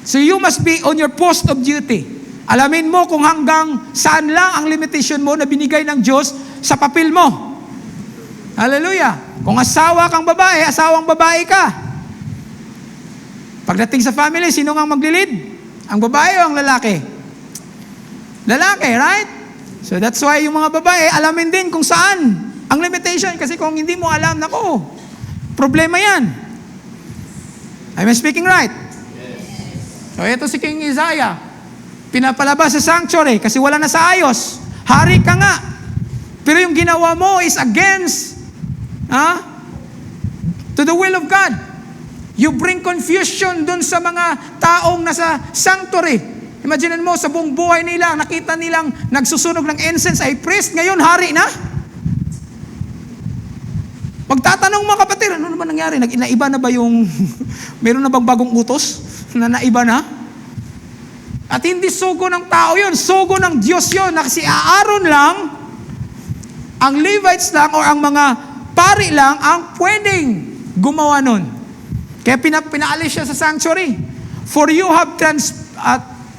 So you must be on your post of duty. Alamin mo kung hanggang saan lang ang limitation mo na binigay ng Diyos sa papel mo. Hallelujah. Kung asawa kang babae, asawang babae ka. Pagdating sa family, sino nga maglilid? Ang babae o ang lalaki? Lalaki, right? So that's why yung mga babae, alamin din kung saan ang limitation. Kasi kung hindi mo alam, nako, problema yan. Am I speaking right? So ito si King Isaiah, pinapalabas sa sanctuary kasi wala na sa ayos. Hari ka nga. Pero yung ginawa mo is against to the will of God. You bring confusion dun sa mga taong nasa sanctuary. Imagine mo, sa buong buhay nila, nakita nilang nagsusunog ng incense ay priest, ngayon hari na. Magtatanong mga kapatid, ano naman nangyari? Naiba na ba yung, meron na bang bagong utos na naiba na? At hindi sugo ng tao yun, sugo ng Diyos yun, na si Aaron lang, ang Levites lang, o ang mga pari lang, ang pwedeng gumawa nun. Kaya pinaalis siya sa sanctuary. For you have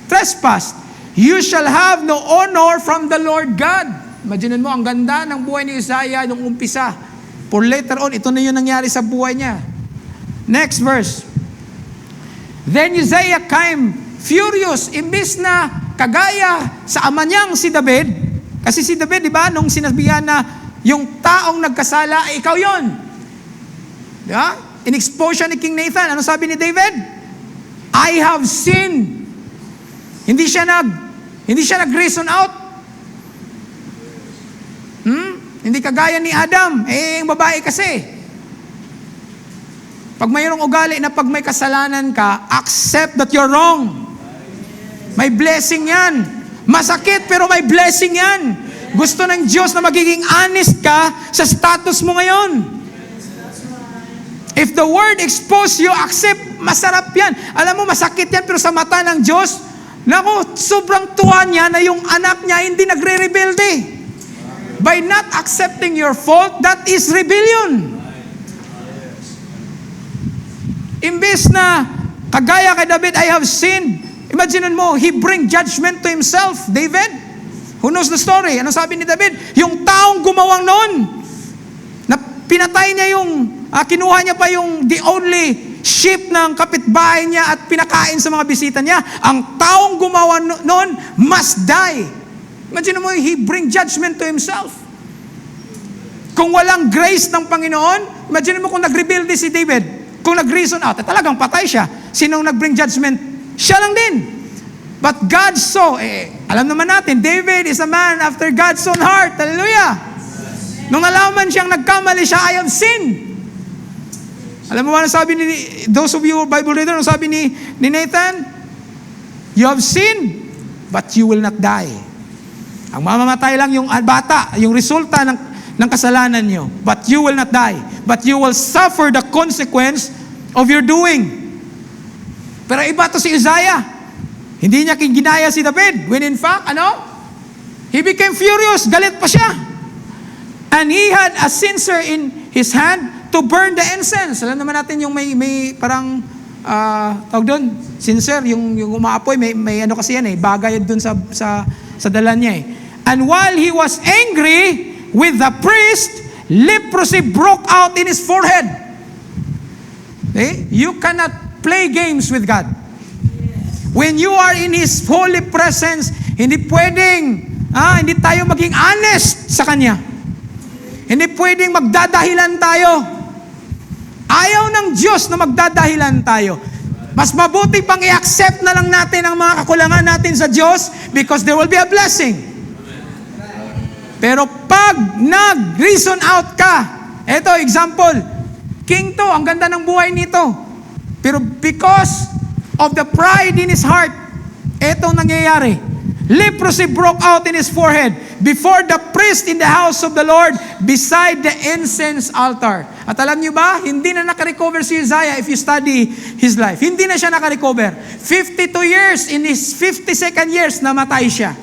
trespassed, you shall have no honor from the Lord God. Imagine mo, ang ganda ng buhay ni Isaiah nung umpisa. For later on, ito na yung nangyari sa buhay niya. Next verse. Then Isaiah came furious, imbis na kagaya sa ama niyang si David. Kasi si David, di ba, nung sinabihan na yung taong nagkasala, ikaw yon. Di ba? In-expose siya ni King Nathan. Ano sabi ni David? I have sinned. Hindi siya nag-reason out. Hindi kagaya ni Adam. Yung babae kasi. Pag mayroong ugali na pag may kasalanan ka, accept that you're wrong. May blessing yan. Masakit pero may blessing yan. Gusto ng Diyos na magiging honest ka sa status mo ngayon. If the word expose you, accept, masarap yan. Alam mo, masakit yan pero sa mata ng Diyos, naku, sobrang tuwa niya na yung anak niya hindi nagre-rebelde. By not accepting your fault, that is rebellion. Imbes na, kagaya kay David, I have sinned. Imagine mo, he bring judgment to himself. David, who knows the story? Ano sabi ni David? Yung taong gumawang noon, na pinatay niya kinuha niya pa yung the only sheep ng kapitbahay niya at pinakain sa mga bisita niya. Ang taong gumawa noon must die. Imagine mo, he bring judgment to himself. Kung walang grace ng Panginoon, imagine mo kung nag-rebelde si David, kung nag-reason out, talagang patay siya. Sinong nag-bring judgment? Siya lang din. But God saw, alam naman natin, David is a man after God's own heart. Hallelujah! Nung alaman siyang nagkamali siya, I have sinned. Alam mo ba ang sabi ni, those of you Bible reader, ang sabi ni Nathan? You have sinned, but you will not die. Ang mamamatay lang yung bata, yung resulta ng kasalanan nyo. But you will not die. But you will suffer the consequence of your doing. Pero iba to si Uzziah. Hindi niya ginaya si David. When in fact, he became furious. Galit pa siya. And he had a censer in his hand to burn the incense. Alam naman natin yung may parang, tawag doon, censer, yung umaapoy, may ano kasi yan bagay doon sa dala niya And while he was angry with the priest, leprosy broke out in his forehead. You cannot play games with God. When you are in His holy presence, hindi pwedeng, hindi tayo maging honest sa Kanya. Hindi pwedeng magdadahilan tayo. Ayaw ng Diyos na magdadahilan tayo. Mas mabuti pang i-accept na lang natin ang mga kakulangan natin sa Diyos because there will be a blessing. Pero pag nag-reason out ka, eto, example, king to, ang ganda ng buhay nito. Pero because of the pride in his heart, etong nangyayari. Leprosy broke out in his forehead before the priest in the house of the Lord beside the incense altar. At alam niyo ba, hindi na nakarecover si Uzziah if you study his life. Hindi na siya nakarecover. 52 years, in his 52nd years, namatay siya.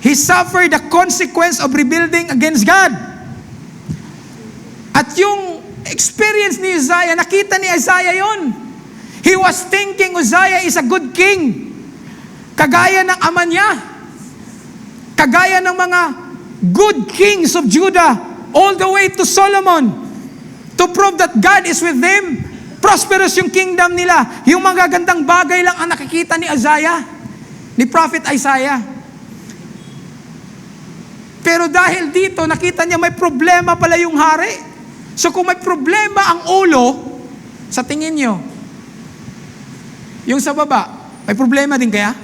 He suffered the consequence of rebuilding against God. At yung experience ni Uzziah, nakita ni Uzziah yun. He was thinking Uzziah is a good king. Kagaya ng ama niya. Kagaya ng mga good kings of Judah all the way to Solomon. To prove that God is with them. Prosperous yung kingdom nila. Yung mga gandang bagay lang ang nakikita ni Uzziah, ni Prophet Isaiah. Pero dahil dito, nakita niya may problema pala yung hari. So kung may problema ang ulo, sa tingin niyo, yung sa baba, may problema din kaya?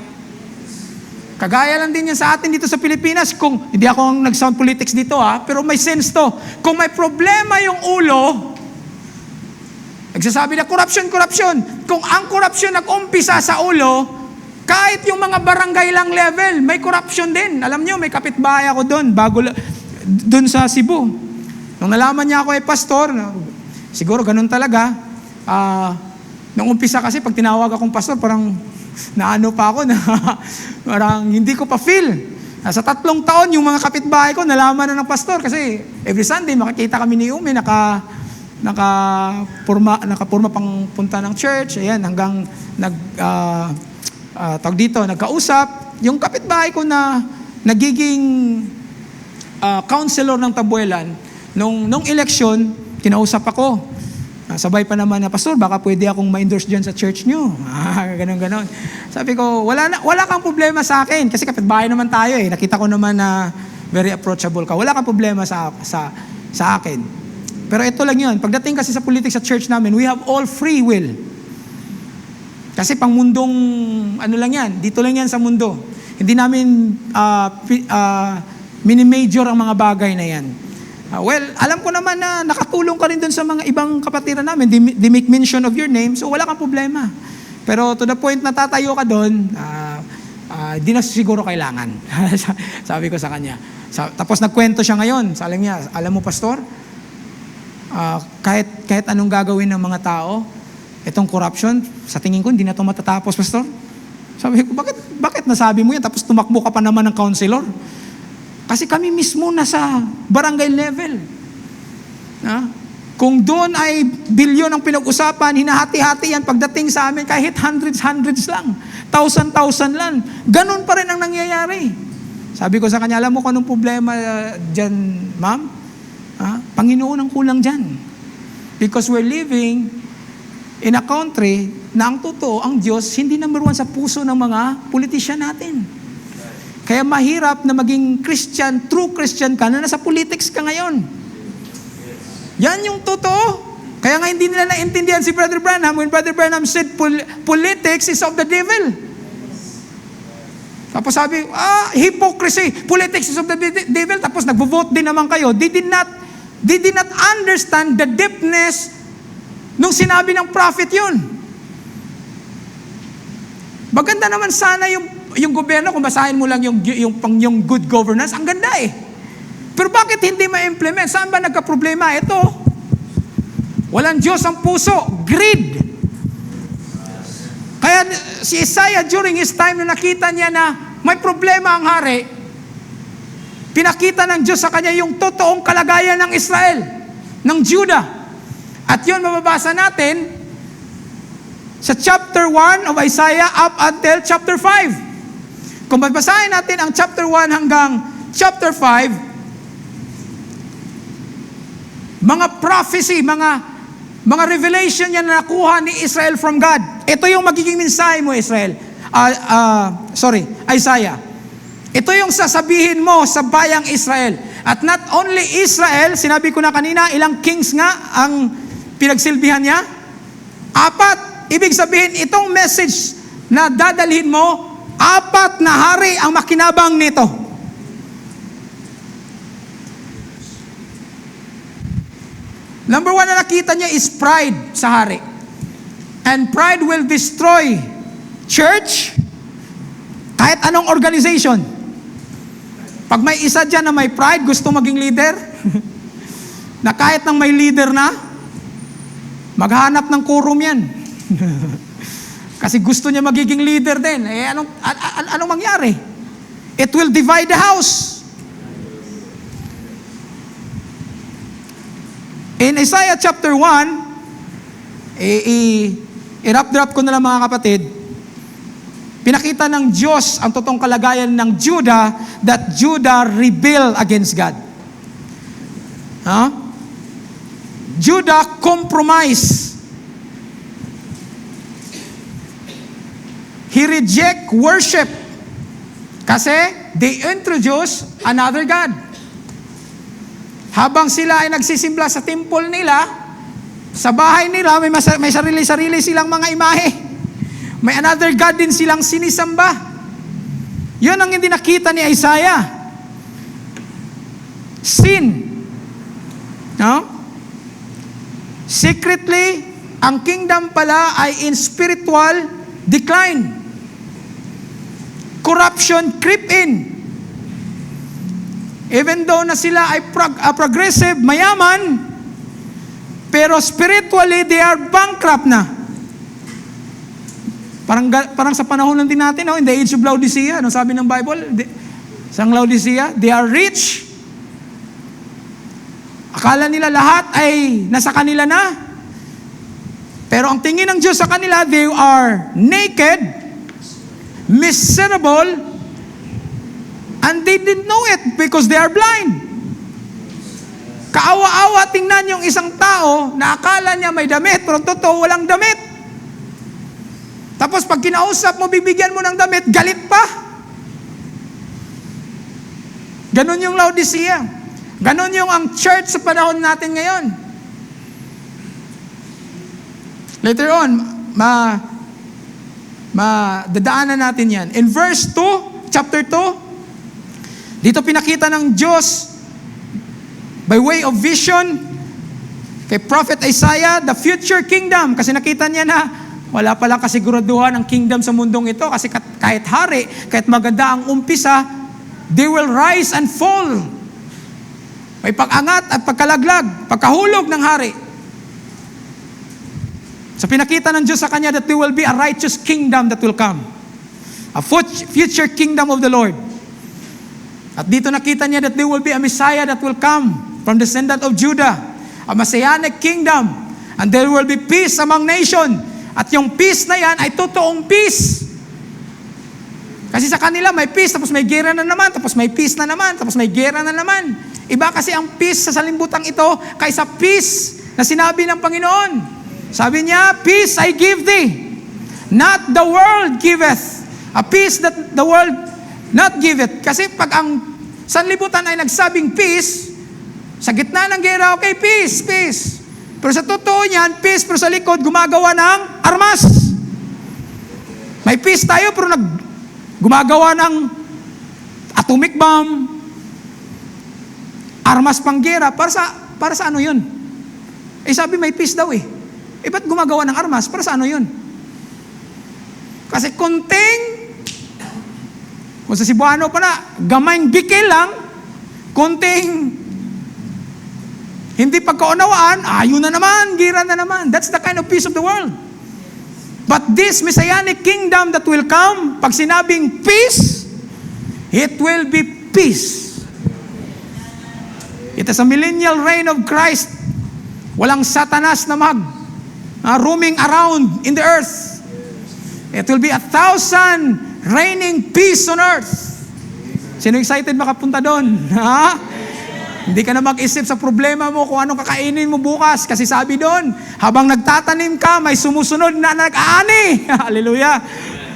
Kagaya lang din yan sa atin dito sa Pilipinas. Kung, hindi ako ang nag-sound politics dito pero may sense to. Kung may problema yung ulo, nagsasabi na corruption. Kung ang corruption nag-umpisa sa ulo, kahit yung mga barangay lang level, may corruption din. Alam nyo, may kapitbahay ako doon, doon sa Cebu. Nung nalaman niya ako pastor, siguro ganun talaga. Nung umpisa kasi, pag tinawag akong pastor, parang naano pa ako, parang hindi ko pa feel. Sa 3 taon, yung mga kapitbahay ko, nalaman na ng pastor. Kasi every Sunday, makikita kami ni Umi, nakapurma pang punta ng church. Ayan, hanggang nagkausap. Yung kapitbahay ko na nagiging counselor ng Tabuelan, nung eleksyon, kinausap ako. Sabay pa naman na, pastor, baka pwede akong ma-endorse dyan sa church nyo. Ganon. Sabi ko, wala kang problema sa akin. Kasi kapitbahay naman tayo Nakita ko naman na very approachable ka. Wala kang problema sa akin. Pero ito lang yun. Pagdating kasi sa politics sa church namin, we have all free will. Kasi pang mundong, lang yan, dito lang yan sa mundo. Hindi namin mini-major ang mga bagay na yan. Alam ko naman na nakatulong ka rin dun sa mga ibang kapatiran namin. They make mention of your name, so wala kang problema. Pero to the point na tatayo ka dun, di na siguro kailangan. Sabi ko sa kanya. Tapos nagkwento siya ngayon. Sabi niya, alam mo pastor, kahit anong gagawin ng mga tao, itong corruption, sa tingin ko, hindi na ito matatapos, pastor. Sabi ko, bakit nasabi mo yan? Tapos tumakbo ka pa naman ng counselor. Kasi kami mismo nasa barangay level. Kung doon ay bilyon ang pinag-usapan, hinahati-hati yan pagdating sa amin, kahit hundreds lang, thousand lang. Ganun pa rin ang nangyayari. Sabi ko sa kanya, alam mo kung anong problema dyan, ma'am? Panginoon ang kulang dyan. Because we're living in a country na ang totoo, ang Diyos, hindi number 1 sa puso ng mga politician natin. Kaya mahirap na maging Christian, true Christian ka, na nasa politics ka ngayon. Yan yung totoo. Kaya nga hindi nila naintindihan si Brother Branham when Brother Branham said, politics is of the devil. Tapos sabi, hypocrisy, politics is of the devil. Tapos nagvo-vote din naman kayo. They did not understand the deepness nung sinabi ng prophet yun. Maganda naman sana yung yung gobyerno, kung basahin mo lang yung good governance, ang ganda eh. Pero bakit hindi ma-implement? Saan ba nagka-problema? Ito, walang Diyos ang puso, greed. Kaya si Isaiah during his time na nakita niya na may problema ang hari, pinakita ng Diyos sa kanya yung totoong kalagayan ng Israel, ng Judah. At yun mababasa natin sa chapter 1 of Isaiah up until chapter 5. Kung babasahin natin ang chapter 1 hanggang chapter 5, mga prophecy, mga revelation yan na nakuha ni Israel from God. Ito yung magiging mensahe mo, Isaiah. Ito yung sasabihin mo sa bayang Israel. At not only Israel, sinabi ko na kanina, ilang kings nga ang pinagsilbihan niya? 4. Ibig sabihin, itong message na dadalhin mo, 4 na hari ang makinabang nito. Number 1 na nakita niya is pride sa hari. And pride will destroy church, kahit anong organization. Pag may isa dyan na may pride, gusto maging leader, na kahit nang may leader na, maghanap ng quorum yan. Kasi gusto niya magiging leader din. Eh, anong mangyari? It will divide the house. In Isaiah chapter 1, i-wrap ko na lang mga kapatid, pinakita ng Diyos ang totoong kalagayan ng Judah, that Judah rebelled against God. Judah compromised. He reject worship kasi they introduce another God. Habang sila ay nagsisimbla sa temple nila, sa bahay nila, may sarili-sarili silang mga imahe. May another God din silang sinisamba. Yun ang hindi nakita ni Isaiah. Sin. No? Secretly, ang kingdom pala ay in spiritual decline. Corruption creep in. Even though na sila ay progressive, mayaman, pero spiritually, they are bankrupt na. Parang sa panahon lang din natin, in the age of Laodicea, ano sabi ng Bible? Sa Laodicea, they are rich. Akala nila lahat ay nasa kanila na. Pero ang tingin ng Diyos sa kanila, they are naked, miserable, and they didn't know it because they are blind. Kaawa-awa tingnan yung isang tao na akala niya may damit, pero totoo walang damit. Tapos pag kinausap mo, bibigyan mo ng damit, galit pa. Ganon yung Laodicea. Ganon yung ang church sa panahon natin ngayon. Later on, dadaanan natin yan. In verse 2, chapter 2, dito pinakita ng Diyos by way of vision kay Prophet Isaiah the future kingdom, kasi nakita niya na wala palang kasiguraduhan ang kingdom sa mundong ito, kasi kahit hari, kahit maganda ang umpisa, they will rise and fall. May pag-angat at pagkalaglag, pagkahulog ng hari. So pinakita ng Diyos sa kanya that there will be a righteous kingdom that will come, a future kingdom of the Lord. At dito nakita niya that there will be a Messiah that will come from the descendant of Judah, a Messianic kingdom, and there will be peace among nations. At yung peace na yan ay totoong peace. Kasi sa kanila may peace, tapos may gera na naman, tapos may peace na naman, tapos may gera na naman. Iba kasi ang peace sa salimbutang ito kaysa peace na sinabi ng Panginoon. Sabi niya, peace I give thee, not the world giveth. A peace that the world not give it. Kasi pag ang sanlibutan ay nagsabing peace, sa gitna ng gera, okay, peace, peace. Pero sa totoo niyan, peace, pero sa likod, gumagawa ng armas. May peace tayo, pero gumagawa ng atomic bomb, armas pang gera. Para sa ano yun? Eh sabi may peace daw eh. Eh ba't gumagawa ng armas? Para sa ano yun? Kasi kunting Kung sa Cebuano pa na, gamayng bikil lang, konting hindi pagkaunawaan, ayun na naman, gira na naman. That's the kind of peace of the world. But this Messianic kingdom that will come, pag sinabing peace, it will be peace. It is a millennial reign of Christ. Walang satanas na roaming around in the earth. It will be 1,000 reigning peace on earth. Sino excited makapunta doon? Ha? Hindi ka na mag-isip sa problema mo kung anong kakainin mo bukas. Kasi sabi doon, habang nagtatanim ka, may sumusunod na nag-aani. Hallelujah.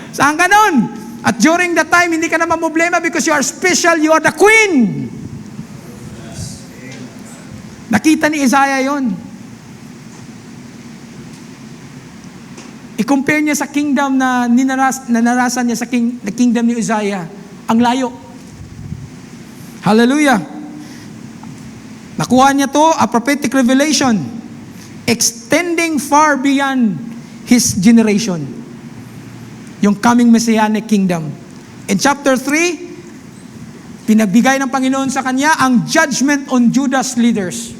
Saan ka doon? At during that time, hindi ka na problema because you are special, you are the queen. Nakita ni Isaiah yon. I-compare niya sa kingdom na nanarasan niya sa kingdom ni Uzziah. Ang layo. Hallelujah. Nakuha niya to, a prophetic revelation, extending far beyond his generation. Yung coming Messianic kingdom. In chapter 3, pinagbigay ng Panginoon sa kanya ang judgment on Judah's leaders.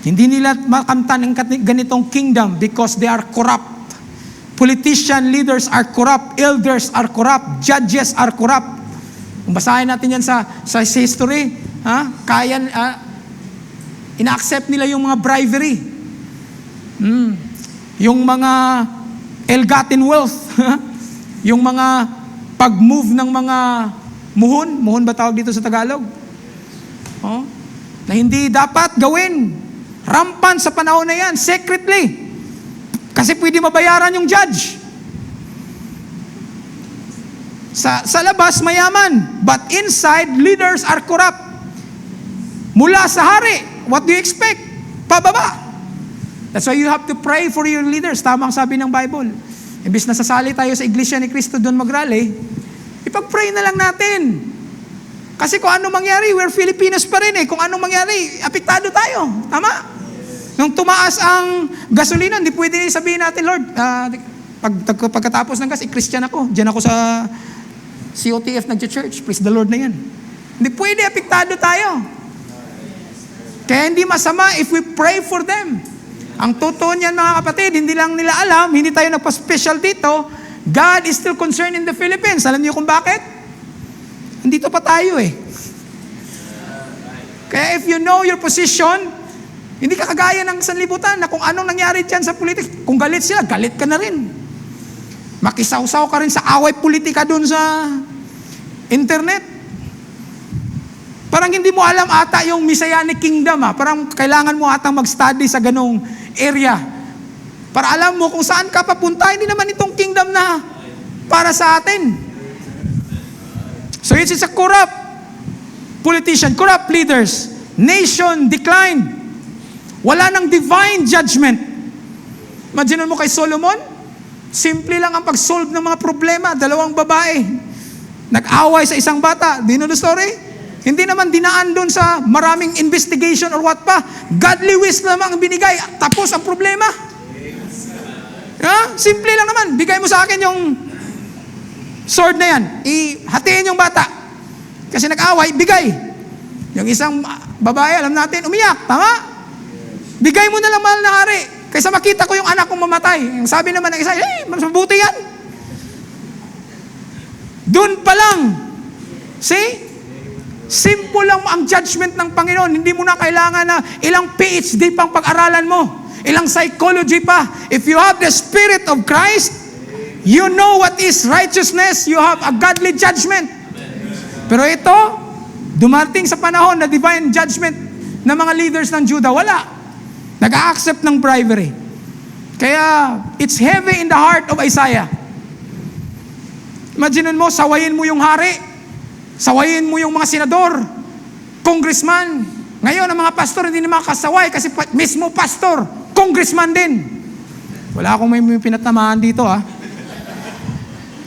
Hindi nila makamtan ang ganitong kingdom because they are corrupt. Politician leaders are corrupt. Elders are corrupt. Judges are corrupt. Kung basahin natin yan sa history, ina-accept nila yung mga bribery. Yung mga ill-gotten wealth. Yung mga pag-move ng mga muhon ba tawag dito sa Tagalog? Na hindi dapat gawin. Rampant sa panahon na yan, secretly. Kasi pwede mabayaran yung judge. Sa labas, mayaman. But inside, leaders are corrupt. Mula sa hari, what do you expect? Pababa. That's why you have to pray for your leaders. Tamang sabi ng Bible. Imbis na sasali tayo sa Iglesia ni Cristo doon mag-rally, ipag-pray na lang natin. Kasi kung anong mangyari, we're Filipinos pa rin eh. Kung anong mangyari, apektado tayo. Tama? Nung tumaas ang gasolina, hindi pwede sabihin natin, Lord, pagkatapos ng gas, Christian ako. Diyan ako sa COTF nag-church. Praise the Lord na yan. Hindi pwede, apektado tayo. Kaya hindi masama if we pray for them. Ang totoo niyan, mga kapatid, hindi lang nila alam, hindi tayo nagpa-special dito, God is still concerned in the Philippines. Alam niyo kung bakit? Nandito pa tayo eh. Kaya if you know your position, hindi ka kagaya ng sanlibutan na kung anong nangyari dyan sa politics. Kung galit sila, galit ka na rin. Makisawsaw ka rin sa away politika dun sa internet. Parang hindi mo alam ata yung Messianic Kingdom. Parang kailangan mo atang mag-study sa ganong area. Para alam mo kung saan ka papunta. Hindi naman itong kingdom na para sa atin. So it's a corrupt politician, corrupt leaders. Nation declined. Wala nang divine judgment. Imagine mo kay Solomon, simple lang ang pag-solve ng mga problema. 2 babae, nag-away sa isang bata. Do you know the story? Hindi naman dinaan doon sa maraming investigation or what pa. Godly wisdom ang binigay. Tapos ang problema. Simple lang naman. Bigay mo sa akin yung sword na yan. Ihatiin yung bata. Kasi nag-away, bigay. Yung isang babae, alam natin, umiyak. Tama? Bigay mo na lang, mahal na hari. Kaysa makita ko yung anak kong mamatay. Yung sabi naman ng isa, mas mabuti yan. Doon pa lang. See? Simple lang ang judgment ng Panginoon. Hindi mo na kailangan na ilang PhD pang pag-aralan mo. Ilang psychology pa. If you have the Spirit of Christ, you know what is righteousness. You have a godly judgment. Pero ito, dumating sa panahon na divine judgment ng mga leaders ng Judah, wala. Nag-a-accept ng bribery. Kaya, it's heavy in the heart of Isaiah. Imagine mo, sawayin mo yung hari, sawayin mo yung mga senador, congressman. Ngayon, ang mga pastor hindi na makasaway kasi mismo pastor, congressman din. Wala akong may pinatamaan dito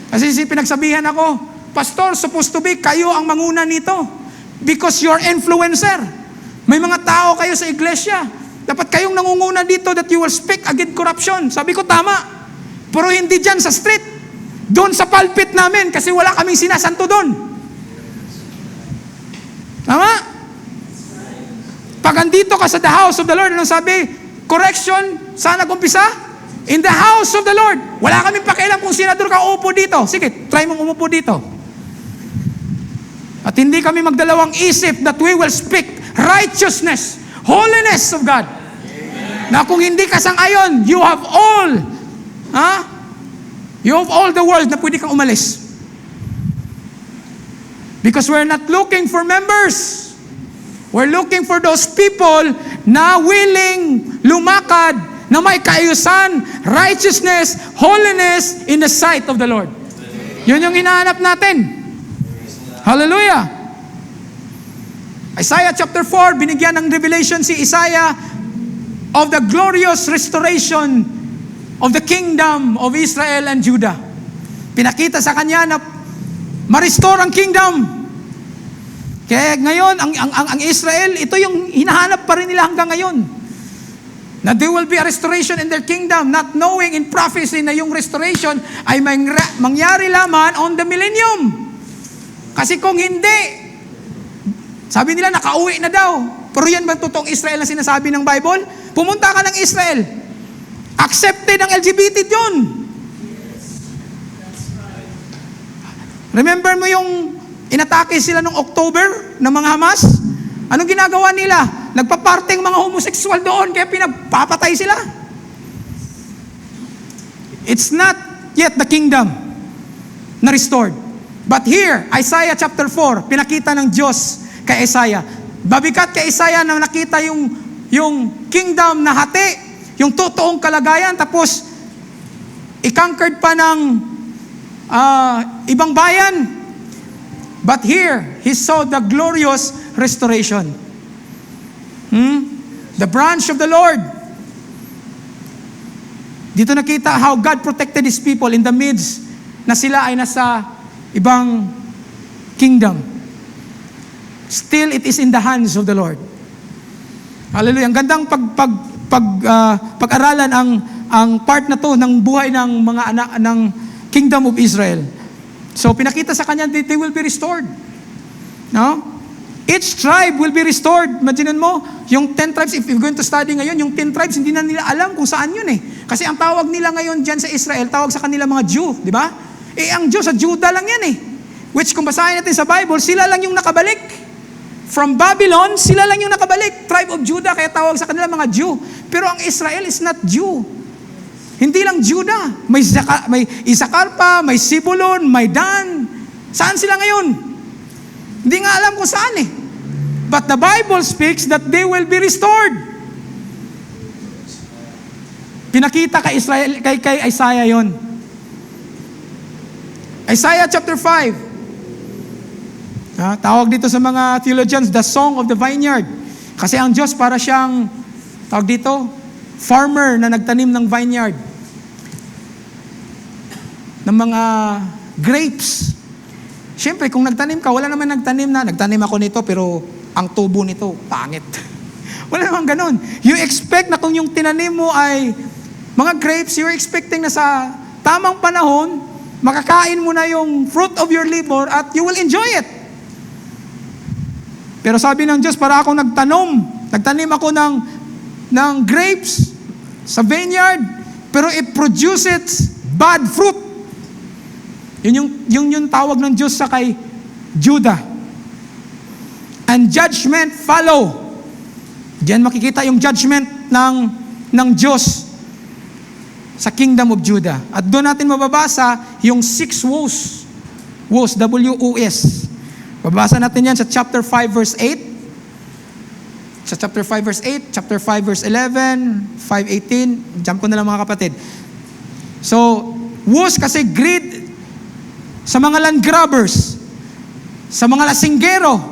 Kasi pinagsabihan ako, pastor, supposed to be, kayo ang manguna nito. Because you're influencer. May mga tao kayo sa iglesia. Dapat kayong nangunguna dito that you will speak against corruption. Sabi ko, tama. Pero hindi dyan sa street. doon sa pulpit namin kasi wala kaming sinasanto doon. Tama? Pag andito ka sa the house of the Lord, anong sabi? Correction, saan nag-umpisa? In the house of the Lord. Wala kaming pakialam kung senador ka upo dito. Sige, try mong umupo dito. At hindi kami magdalawang isip that we will speak righteousness, holiness of God. Na kung hindi ka sang-ayon, you have all, you have all the world na pwede kang umalis. Because we're not looking for members. We're looking for those people na willing lumakad na may kaayusan, righteousness, holiness in the sight of the Lord. Yun yung hinahanap natin. Hallelujah! Isaiah chapter 4, binigyan ng revelation si Isaiah of the glorious restoration of the kingdom of Israel and Judah. Pinakita sa kanya na ma-restore ang kingdom. Kaya ngayon, ang Israel, ito yung hinahanap pa rin nila hanggang ngayon. Na there will be a restoration in their kingdom, not knowing in prophecy na yung restoration ay mangyari lamang on the millennium. Kasi kung hindi, sabi nila nakauwi na daw. Pero yan ba totoong Israel na sinasabi ng Bible? Pumunta ka ng Israel. Accepted ang LGBT yun. Remember mo yung inatake sila noong October ng mga Hamas? Anong ginagawa nila? Nagpaparting mga homosexual doon kaya pinagpapatay sila. It's not yet the kingdom na restored. But here, Isaiah chapter 4, pinakita ng Diyos kay Isaiah. Babikat kay Isaiah na nakita yung kingdom na hati, yung totoong kalagayan, tapos i-conquered pa ng ibang bayan. But here, he saw the glorious restoration. The branch of the Lord. Dito nakita how God protected His people in the midst na sila ay nasa ibang kingdom. Still, it is in the hands of the Lord. Hallelujah. Ang gandang pag-aralan ang part na to ng buhay ng mga anak ng kingdom of Israel. So, pinakita sa kanya, they will be restored. No? Each tribe will be restored. Imagine mo, yung 10 tribes, if you're going to study ngayon, yung 10 tribes, hindi na nila alam kung saan yun eh. Kasi ang tawag nila ngayon dyan sa Israel, tawag sa kanila mga Jew, di ba? Ang Diyos sa Judah lang yan eh. Which kung basahin natin sa Bible, sila lang yung nakabalik. From Babylon, sila lang yung nakabalik. Tribe of Judah, kaya tawag sa kanila mga Jew. Pero ang Israel is not Jew. Hindi lang Judah. May Isakar pa, may Sibulon, may Dan. Saan sila ngayon? Hindi nga alam kung saan eh. But the Bible speaks that they will be restored. Pinakita kay Israel, kay Isaiah yon. Isaiah chapter 5. Tawag dito sa mga theologians, the song of the vineyard. Kasi ang Diyos para siyang, tawag dito, farmer na nagtanim ng vineyard. Ng mga grapes. Siyempre, kung nagtanim ka, wala naman nagtanim ako nito, pero ang tubo nito, pangit. Wala naman ganun. You expect na kung yung tinanim mo ay mga grapes, you're expecting na sa tamang panahon, makakain mo na yung fruit of your labor at you will enjoy it. Pero sabi ng Diyos, para akong nagtanim ako ng grapes sa vineyard, pero it produces bad fruit. Yun yung tawag ng Diyos sa kay Judah. And judgment follow. Diyan makikita yung judgment ng Diyos sa kingdom of Judah. At doon natin mababasa yung 6 woes. Woes, W-O-S. Babasa natin yan sa chapter 5 verse 8. Sa chapter 5 verse 8, chapter 5 verse 11, 5:18. Jump ko na lang mga kapatid. So, woes kasi greed sa mga land grabbers, sa mga lasinggero.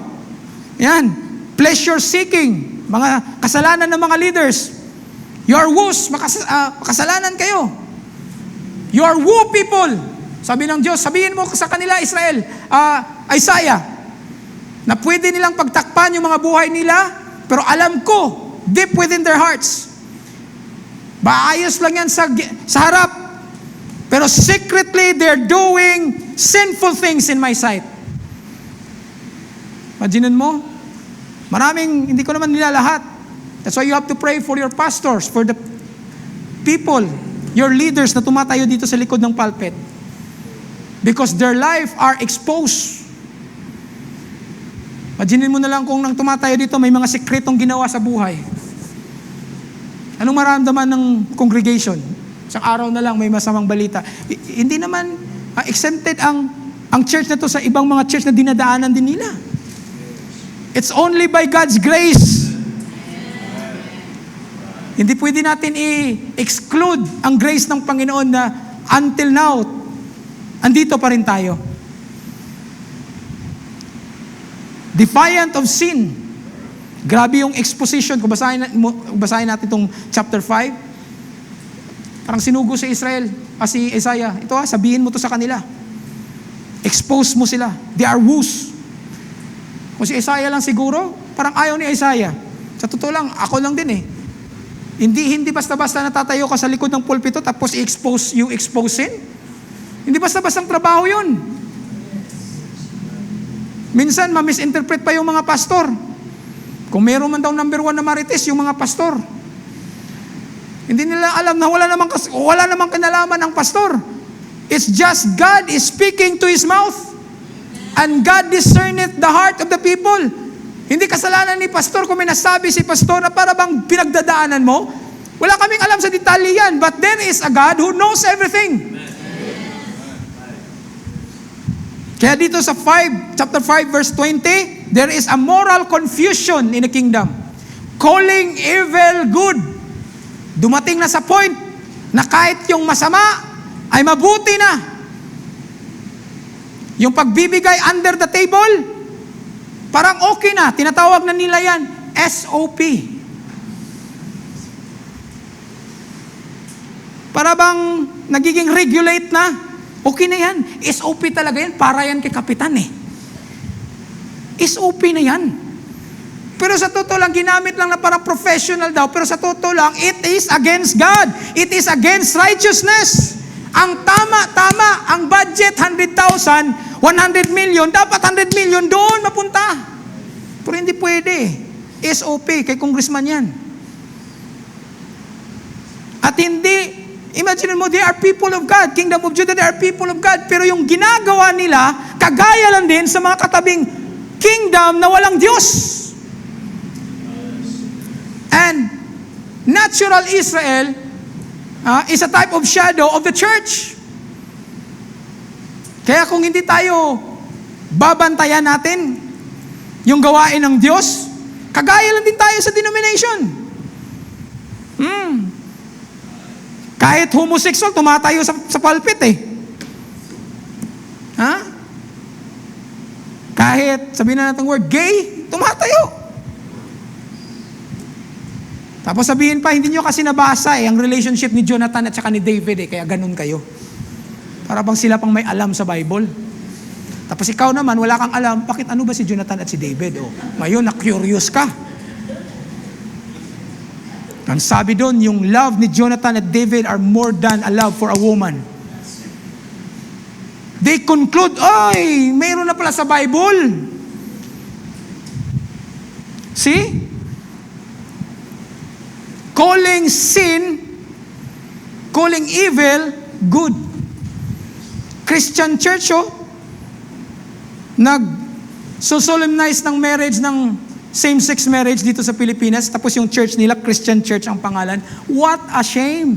Yan, pleasure seeking, mga kasalanan ng mga leaders. You are woes, makasalanan kayo. You are woo people. Sabi ng Diyos, sabihin mo sa kanila, Israel, Isaiah, na pwede nilang pagtakpan yung mga buhay nila, pero alam ko, deep within their hearts, maayos lang yan sa harap, Pero secretly, they're doing sinful things in my sight. Imaginin mo, maraming, hindi ko naman nila lahat. That's why you have to pray for your pastors, for the people, your leaders na tumatayo dito sa likod ng pulpit. Because their life are exposed. Imaginin mo na lang kung nang tumatayo dito, may mga sekretong ginawa sa buhay. Anong maramdaman ng congregation? Isang araw na lang may masamang balita. Hindi naman exempted ang church na to sa ibang mga church na dinadaanan din nila. It's only by God's grace. Hindi pwede natin i-exclude ang grace ng Panginoon na until now, andito pa rin tayo. Defiant of sin. Grabe yung exposition. Kung basahin natin itong chapter 5, parang sinugo si Israel, si Isaiah. Ito sabihin mo to sa kanila. Expose mo sila. They are woos. Kung si Isaiah lang siguro, parang ayaw ni Isaiah. Sa totoo lang, ako lang din Hindi basta-basta natatayo ka sa likod ng pulpito tapos you expose sin. Hindi basta-basta ang trabaho yun. Minsan, ma-misinterpret pa yung mga pastor. Kung meron man daw number 1 na marites, yung mga pastor. Hindi nila alam na wala namang kinalaman ang pastor. It's just God is speaking to His mouth. And God discerneth the heart of the people. Hindi kasalanan ni pastor kung may nasabi si pastor na para bang pinagdadaanan mo. Wala kaming alam sa detalye yan. But there is a God who knows everything. Kaya dito sa chapter 5, verse 20, there is a moral confusion in the kingdom. Calling evil good. Dumating na sa point na kahit yung masama ay mabuti na. Yung pagbibigay under the table, parang okay na. Tinatawag na nila yan, SOP. Para bang nagiging regulate na. Okay na yan. SOP talaga yan. Para yan kay kapitan SOP na yan. Pero sa totoo lang, ginamit lang na parang professional daw. Pero sa totoo lang, it is against God. It is against righteousness. Ang tama, ang budget, 100,000, 100 million, dapat 100 million doon mapunta. Pero hindi pwede. SOP, kay congressman yan. At hindi, imagine mo, they are people of God. Kingdom of Judah, they are people of God. Pero yung ginagawa nila, kagaya lang din sa mga katabing kingdom na walang Diyos. And natural Israel is a type of shadow of the church. Kaya kung hindi tayo babantayan natin yung gawain ng Diyos, kagaya lang din tayo sa denomination. Kahit homosexual, tumatayo sa pulpit Kahit, sabihin na natin word, gay, tumatayo. Tapos sabihin pa, hindi nyo kasi nabasa ang relationship ni Jonathan at saka ni David kaya ganun kayo. Para bang sila pang may alam sa Bible. Tapos ikaw naman, wala kang alam, bakit ano ba si Jonathan at si David? Ngayon, na-curious ka. Ang sabi doon, yung love ni Jonathan at David are more than a love for a woman. They conclude, mayroon na pala sa Bible. See? Calling sin, calling evil, good. Christian church, nag-solemnize ng marriage ng same-sex marriage dito sa Pilipinas, tapos yung church nila, Christian church ang pangalan. What a shame!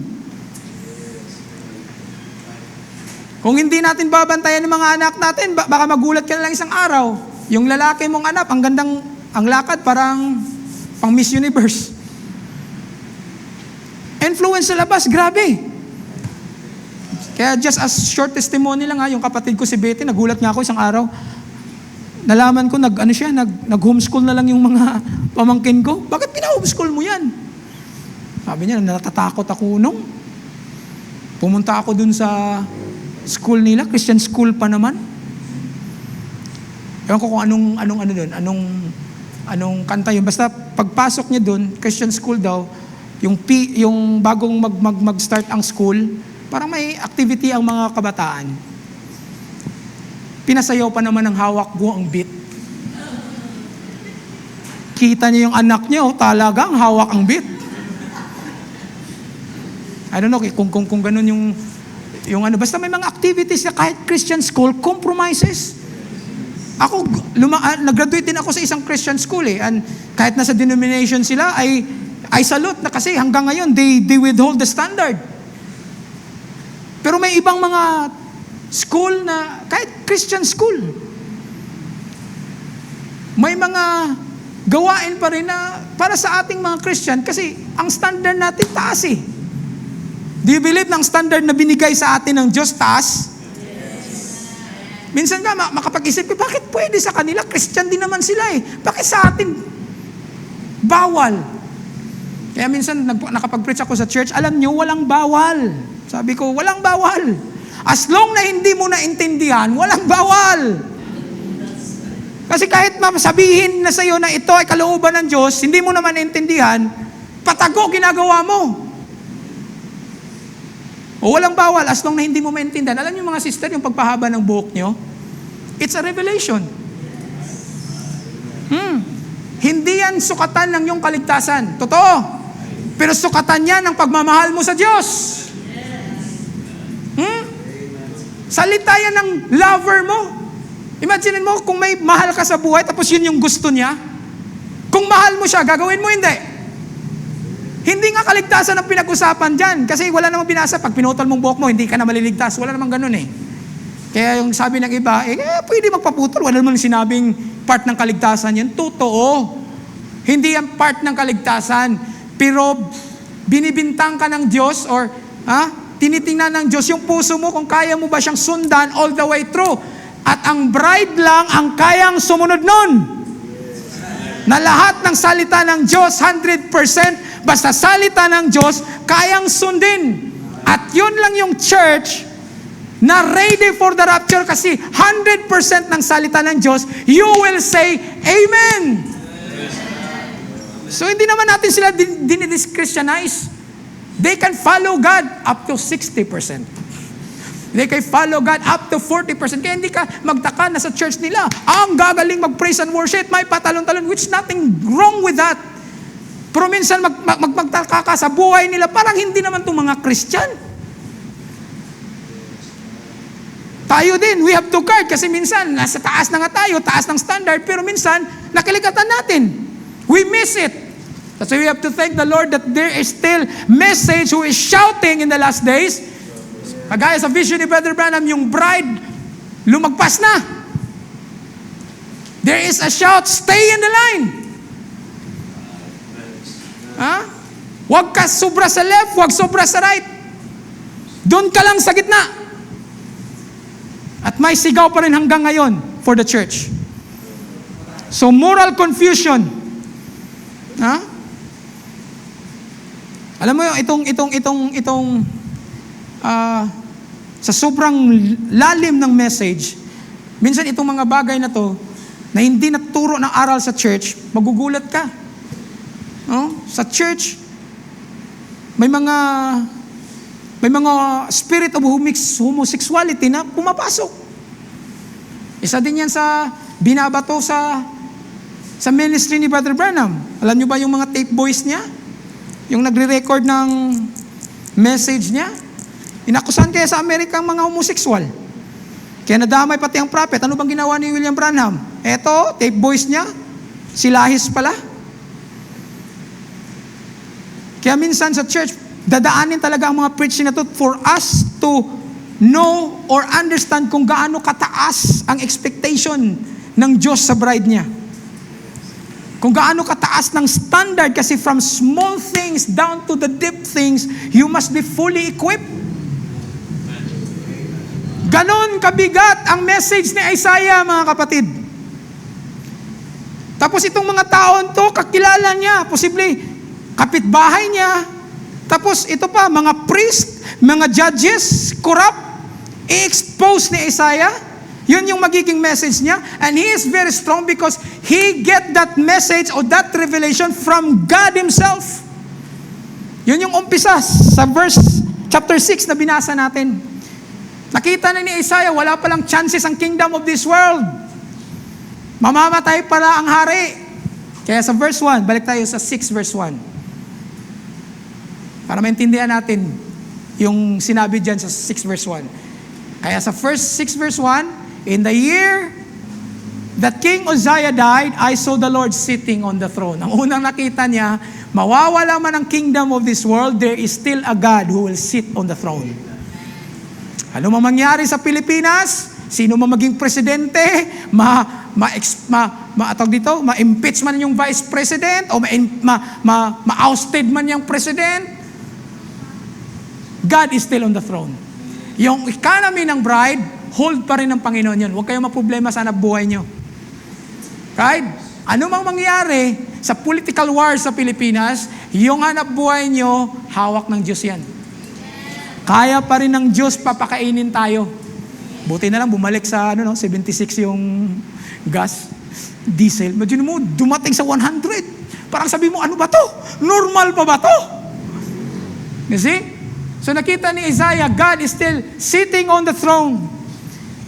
Kung hindi natin babantayan ng mga anak natin, baka magulat ka na lang isang araw. Yung lalaki mong anak, ang lakad parang pang Miss Universe. Influence sa labas, grabe. Kaya just as short testimony lang yung kapatid ko si Betty, nagulat nga ako isang araw. Nalaman ko, nag-homeschool na lang yung mga pamangkin ko. Bakit pina-homeschool mo yan? Sabi niya, natatakot ako nung. Pumunta ako dun sa school nila, Christian school pa naman. Ewan ko kung anong kanta yun. Basta pagpasok niya dun, Christian school daw, yung bagong mag-start ang school, Parang may activity ang mga kabataan. Pinasayaw pa naman ng hawak ko ang beat. Kita niyo yung anak niyo, talagang hawak ang beat. I don't know kung ganun yung ano. Basta may mga activities na kahit Christian school, compromises. Ako, nag-graduate din ako sa isang Christian school and kahit nasa denomination sila, I salute na kasi hanggang ngayon, they withhold the standard. Pero may ibang mga school na, kahit Christian school, may mga gawain pa rin na para sa ating mga Christian kasi ang standard natin taas eh. Do you believe na ang standard na binigay sa atin ng Diyos taas? Minsan nga makapag-isip ko, bakit pwede sa kanila? Christian din naman sila eh. Bakit sa atin bawal? Kaya minsan nakapag-preach ako sa church, alam nyo, walang bawal. Sabi ko, walang bawal. As long na hindi mo naintindihan, walang bawal. Kasi kahit sabihin na sa'yo na ito ay kalooban ng Diyos, hindi mo naman naintindihan, patago ginagawa mo. O walang bawal, as long na hindi mo maintindihan. Alam niyo mga sister, yung pagpahaba ng buhok nyo, it's a revelation. Hindi yan sukatan ng iyong kaligtasan. Totoo. Pero sukatan yan ng pagmamahal mo sa Diyos. Salita yan ng lover mo. Imagine mo kung may mahal ka sa buhay tapos yun yung gusto niya. Kung mahal mo siya, gagawin mo hindi. Hindi nga kaligtasan ang pinag-usapan dyan. Kasi wala namang binasa. Pag pinutol mong buhok mo, hindi ka na maliligtas. Wala namang ganun eh. Kaya yung sabi ng iba, pwede magpaputol. Wala namang sinabing part ng kaligtasan yan. Totoo. Hindi yan part ng kaligtasan. Pero binibintang ka ng Diyos or tinitingnan ng Diyos yung puso mo kung kaya mo ba siyang sundan all the way through. At ang bride lang ang kayang sumunod nun. Na lahat ng salita ng Diyos, 100%, basta salita ng Diyos, kayang sundin. At yun lang yung church na ready for the rapture kasi 100% ng salita ng Diyos, you will say, Amen. So hindi naman natin sila dinidis-Christianize. They can follow God up to 60%. They can follow God up to 40%. Kaya hindi ka magtaka na sa church nila, ang gagaling mag-praise and worship, may patalon-talon, which nothing wrong with that. Pero minsan magtaka ka sa buhay nila, parang hindi naman itong mga Christian. Tayo din, we have to guard kasi minsan, nasa taas na nga tayo, taas ng standard, pero minsan, nakaligatan natin. We miss it. That's why we have to thank the Lord that there is still message who is shouting in the last days. Kagaya sa vision ni Brother Branham, yung bride, lumagpas na. There is a shout, stay in the line. Huwag ka sobra sa left, huwag sobra sa right. Doon ka lang sa gitna. At may sigaw pa rin hanggang ngayon for the church. So moral confusion. Alam mo yung itong sa sobrang lalim ng message, minsan itong mga bagay na to, na hindi naturo ng aral sa church, magugulat ka. Sa church, may mga spirit of homosexuality na pumapasok. Isa din yan sa binabato sa ministry ni Brother Branham. Alam nyo ba yung mga tape boys niya? Yung nagre-record ng message niya? Inakusan kaya sa Amerika ang mga homosexual. Kaya nadamay pati ang prophet. Ano bang ginawa ni William Branham? Eto, tape boys niya, silahis pala. Kaya minsan sa church, dadaanin talaga ang mga preaching na to for us to know or understand kung gaano kataas ang expectation ng Diyos sa bride niya. Kung gaano kataas ng standard kasi from small things down to the deep things, you must be fully equipped. Ganon kabigat ang message ni Isaiah, mga kapatid. Tapos itong mga taon to, kakilala niya, posible kapitbahay niya. Tapos ito pa, mga priest, mga judges, corrupt, i-expose ni Isaiah. Yun yung magiging message niya. And he is very strong because he get that message or that revelation from God Himself. Yun yung umpisa sa verse chapter 6 na binasa natin. Nakita na ni Isaiah, wala palang chances ang kingdom of this world. Mamamatay pala ang hari. Kaya sa verse 1, balik tayo sa 6 verse 1. Para maintindihan natin yung sinabi dyan sa 6 verse 1. Kaya sa first 6 verse 1, in the year that King Uzziah died, I saw the Lord sitting on the throne. Ang unang nakita niya, mawawala man ang kingdom of this world, there is still a God who will sit on the throne. Ano man mangyari sa Pilipinas, sino man maging presidente, ma-impeach man yung vice president, o ma-ousted man yung president, God is still on the throne. Yung economy ng bride, hold pa rin ng Panginoon yun. Huwag kayong maproblema sa hanap buhay nyo. Right? Ano mang mangyari sa political war sa Pilipinas, yung hanap buhay nyo, hawak ng Diyos yan. Kaya pa rin ng Diyos papakainin tayo. Buti na lang, bumalik sa 76 yung gas, diesel. Imagine mo, dumating sa 100. Parang sabi mo, ano ba to? Normal pa ba to? You see? So nakita ni Isaiah, God is still sitting on the throne.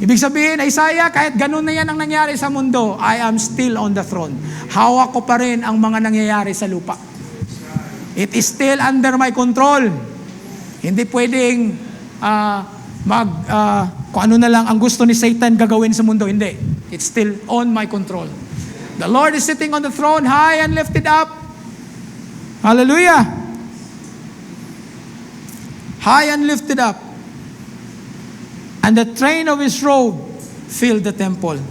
Ibig sabihin, Isaiah, kahit ganun na yan ang nangyari sa mundo, I am still on the throne. Hawak ko pa rin ang mga nangyayari sa lupa. It is still under my control. Hindi pwedeng kung ano na lang ang gusto ni Satan gagawin sa mundo. Hindi. It's still on my control. The Lord is sitting on the throne, high and lifted up. Hallelujah. High and lifted up. And the train of His robe filled the temple.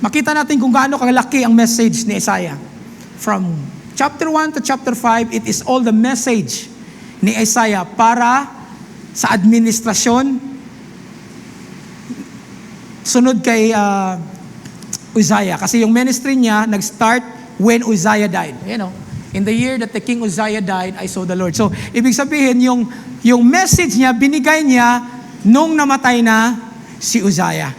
Makita natin kung gaano kalaki ang message ni Isaiah. From chapter 1 to chapter 5, it is all the message ni Isaiah para sa administrasyon sunod kay Uzziah. Kasi yung ministry niya nag-start when Uzziah died. You know, in the year that the King Uzziah died, I saw the Lord. So, ibig sabihin, yung message niya, binigay niya nung namatay na si Uzziah.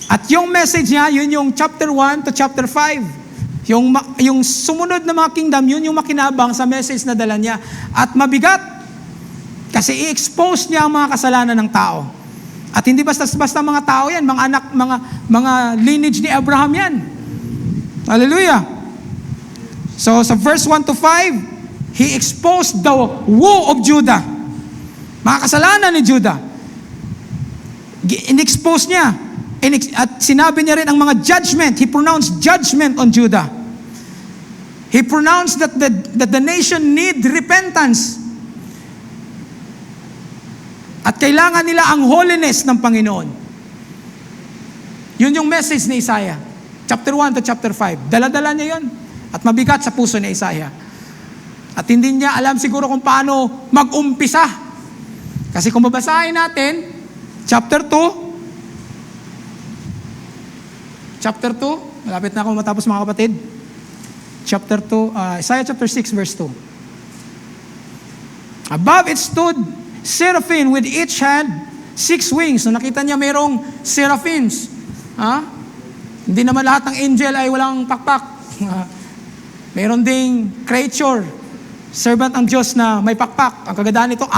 At yung message niya, yun yung chapter 1 to chapter 5. Yung sumunod na mga kingdom, yun yung makinabang sa message na dala niya. At mabigat, kasi i-expose niya ang mga kasalanan ng tao. At hindi basta-basta mga tao yan, mga anak, mga lineage ni Abraham yan. Hallelujah! So sa verse 1 to 5, He exposed the woe of Judah. Mga kasalanan ni Judah. In-expose niya. At sinabi niya rin ang mga judgment. He pronounced judgment on Judah. He pronounced that the nation need repentance. At kailangan nila ang holiness ng Panginoon. Yun yung message ni Isaiah. Chapter 1 to chapter 5. Dala-dala niya yun. At mabigat sa puso ni Isaiah. At hindi niya alam siguro kung paano mag-umpisa. Kasi kung babasahin natin, chapter 2, malapit na ako matapos mga kapatid. Chapter 2, Isaiah chapter 6 verse 2. Above it stood seraphim with each hand 6 wings. So nakita niya mayroong seraphims. Hindi naman lahat ng angel ay walang pakpak. Mayroon ding creature, servant ng Diyos na may pakpak. Ang kagandahan nito, 6.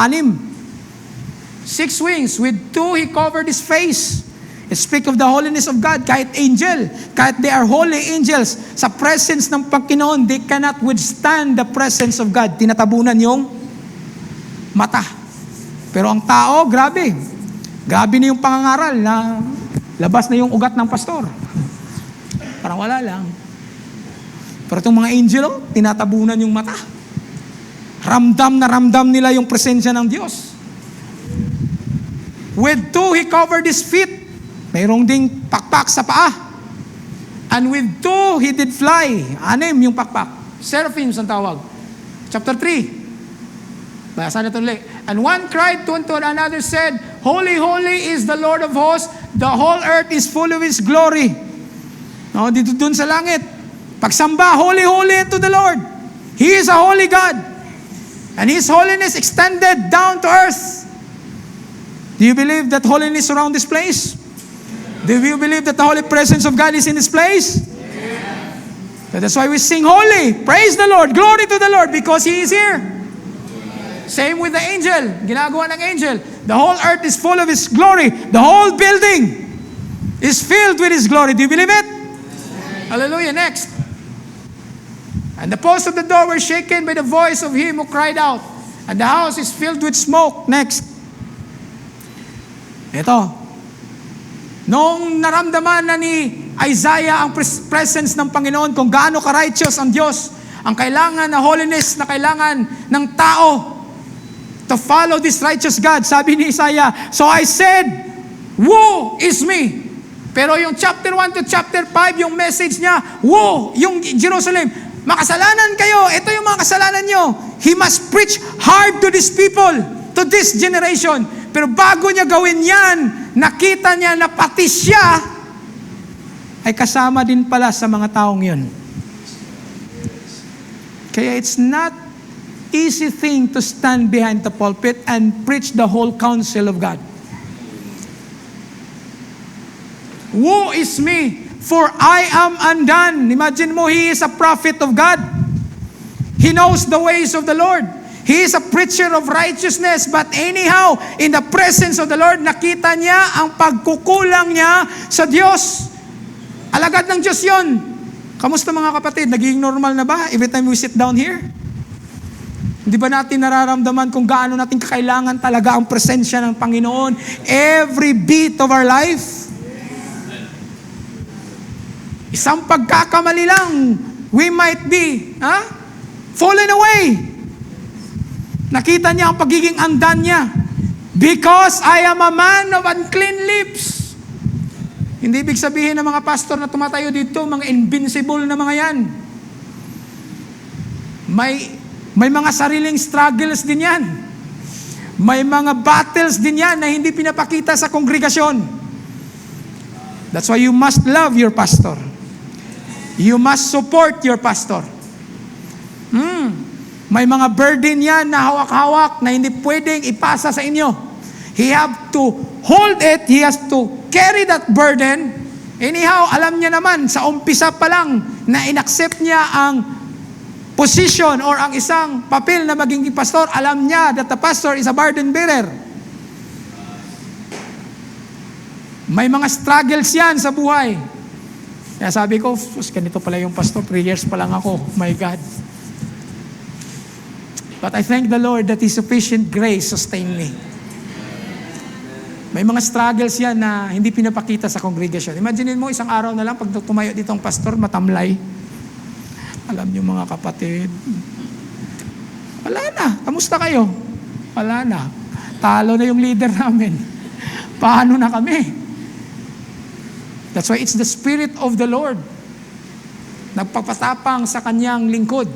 6 wings. With 2, He covered His face. It speak of the holiness of God. Kahit angel, kahit they are holy angels, sa presence ng Panginoon, they cannot withstand the presence of God. Tinatabunan yung mata. Pero ang tao, grabe. Grabe na yung pangangaral na labas na yung ugat ng pastor. Parang wala lang. Pero itong mga angel, tinatabunan yung mata. Ramdam na ramdam nila yung presensya ng Diyos. With 2, He covered His feet. Mayroong ding pakpak sa paa. And with 2, He did fly. 6 yung pakpak. Seraphims ang tawag. Chapter 3. Basa na ito ulit. And one cried to another, said, Holy, holy is the Lord of hosts. The whole earth is full of His glory. Dito dun sa langit. Pagsamba, holy, holy unto the Lord. He is a holy God. And His holiness extended down to earth. Do you believe that holiness surrounds this place? Do you believe that the holy presence of God is in this place? That's why we sing holy. Praise the Lord. Glory to the Lord because He is here. Same with the angel. Ginagawa ng angel. The whole earth is full of His glory. The whole building is filled with His glory. Do you believe it? Hallelujah. Next. And the posts of the door were shaken by the voice of Him who cried out. And the house is filled with smoke. Next. Ito. Noong naramdaman na ni Isaiah ang presence ng Panginoon, kung gaano ka-righteous ang Diyos, ang kailangan na holiness na kailangan ng tao to follow this righteous God, sabi ni Isaiah, so I said, woe is me. Pero yung chapter 1 to chapter 5, yung message niya, woe, yung Jerusalem, makasalanan kayo, ito yung mga kasalanan nyo. He must preach hard to these people, to this generation. Pero bago niya gawin yan, nakita niya na pati siya ay kasama din pala sa mga taong yun. Kaya it's not easy thing to stand behind the pulpit and preach the whole counsel of God. Woe is me, for I am undone. Imagine mo, he is a prophet of God. He knows the ways of the Lord. He is a preacher of righteousness. But anyhow, in the presence of the Lord, nakita niya ang pagkukulang niya sa Diyos. Alagad ng Diyos yun. Kamusta mga kapatid? Naging normal na ba every time we sit down here? Hindi ba natin nararamdaman kung gaano natin kakailangan talaga ang presensya ng Panginoon every beat of our life? Isang pagkakamali lang, we might be fallen away. Nakita niya ang pagiging undone niya. Because I am a man of unclean lips. Hindi ibig sabihin ng mga pastor na tumatayo dito, mga invincible na mga yan. May mga sariling struggles din yan. May mga battles din yan na hindi pinapakita sa kongregasyon. That's why you must love your pastor. You must support your pastor. May mga burden yan na hawak-hawak na hindi pwedeng ipasa sa inyo. He have to hold it. He has to carry that burden. Anyhow, alam niya naman, sa umpisa pa lang na inaccept niya ang position or ang isang papel na maging pastor, alam niya that the pastor is a burden bearer. May mga struggles yan sa buhay. Kaya sabi ko, ganito pala yung pastor, 3 years pa lang ako. My God. But I thank the Lord that His sufficient grace sustained me. May mga struggles yan na hindi pinapakita sa congregation. Imagine mo, isang araw na lang, pag tumayo dito ang pastor, matamlay. Alam niyo mga kapatid, wala na. Kamusta kayo? Wala na. Talo na yung leader namin. Paano na kami? That's why it's the Spirit of the Lord. Nagpapatapang sa kanyang lingkod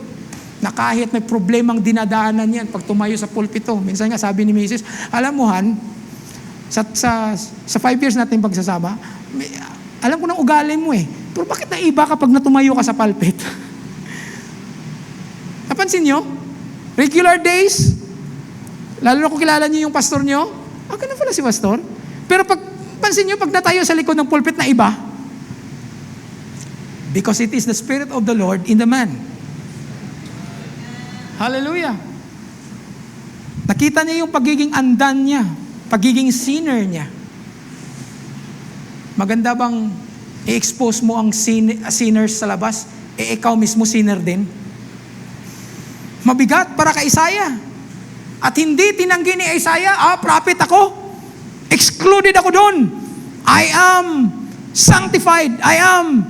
na kahit may problemang dinadaanan yan pag tumayo sa pulpito. Minsan nga sabi ni Mrs., alam mo Han, sa 5 years natin pagsasama, alam ko ng ugali mo eh. Pero bakit naiba kapag natumayo ka sa pulpit? Napansin nyo? Regular days, lalo na kung kilala nyo yung pastor nyo, ganun pala si pastor. Pero pag pansin nyo, pag natayo sa likod ng pulpit na iba, because it is the Spirit of the Lord in the man. Hallelujah. Nakita niya yung pagiging undone niya, pagiging sinner niya. Maganda bang i-expose mo ang sinners sa labas? Ikaw mismo sinner din? Mabigat para kay Isaiah. At hindi tinanggi ni Isaiah, prophet ako. Excluded ako doon. I am sanctified. I am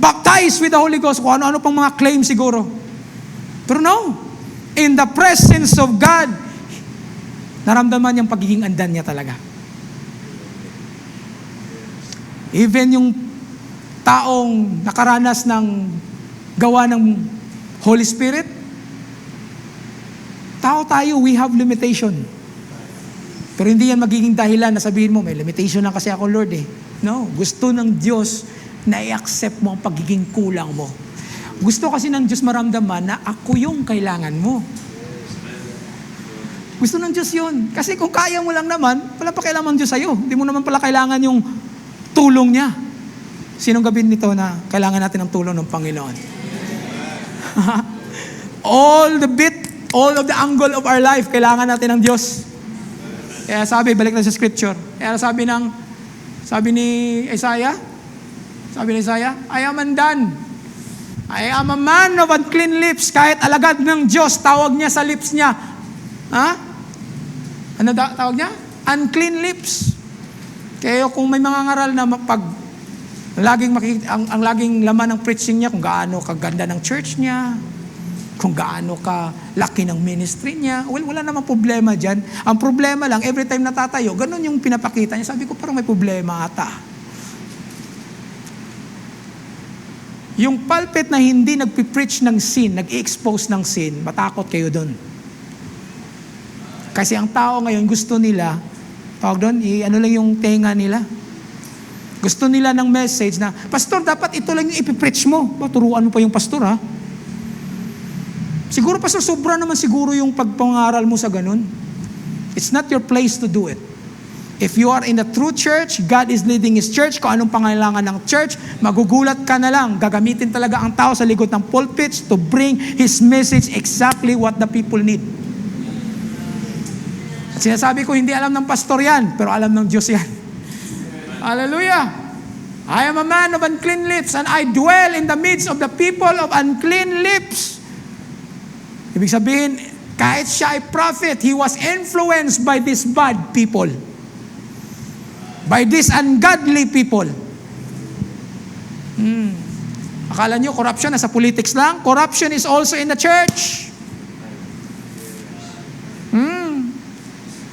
baptized with the Holy Ghost. Kung ano-ano pang mga claim siguro. Pero no. In the presence of God, naramdaman niyang pagiging undone niya talaga. Even yung taong nakaranas ng gawa ng Holy Spirit, tao tayo, we have limitation. Pero hindi yan magiging dahilan na sabihin mo, may limitation lang kasi ako, Lord eh. No, gusto ng Diyos na i-accept mo ang pagiging kulang mo. Gusto kasi ng Diyos maramdaman na ako yung kailangan mo. Gusto ng Diyos yun. Kasi kung kaya mo lang naman, wala pa kailangan ng Diyos sa'yo. Hindi mo naman pala kailangan yung tulong niya. Sinong gabi nito na kailangan natin ng tulong ng Panginoon? All the bit All of the angle of our life, kailangan natin ng Diyos. Kaya sabi, balik na sa scripture. Kaya sabi ni Isaiah, I am undone. I am a man of unclean lips. Kahit alagad ng Diyos, tawag niya sa lips niya. Ha? Ano tawag niya? Unclean lips. Kaya kung may mga ngaral na laging ang laging laman ng preaching niya, kung gaano kaganda ng church niya, kung gaano ka laki ng ministry niya, wala namang problema dyan. Ang problema lang, every time natatayo, ganun yung pinapakita niya. Sabi ko, parang may problema ata. Yung pulpit na hindi nagpipreach ng sin, nag-i-expose ng sin, matakot kayo doon. Kasi ang tao ngayon, gusto nila, tawag doon, ano lang yung tenga nila. Gusto nila ng message na, Pastor, dapat ito lang yung ipipreach mo. Turuan mo pa yung pastor, ha? Siguro, Pastor, sobra naman siguro yung pagpangaral mo sa ganun. It's not your place to do it. If you are in the true church, God is leading His church, kung anong pangailangan ng church, magugulat ka na lang. Gagamitin talaga ang tao sa likod ng pulpits to bring His message exactly what the people need. At sinasabi ko, hindi alam ng pastor yan, pero alam ng Diyos yan. Hallelujah! I am a man of unclean lips, and I dwell in the midst of the people of unclean lips. Ibig sabihin, kahit siya ay prophet, he was influenced by these bad people. By these ungodly people. Akala nyo, corruption nasa politics lang? Corruption is also in the church.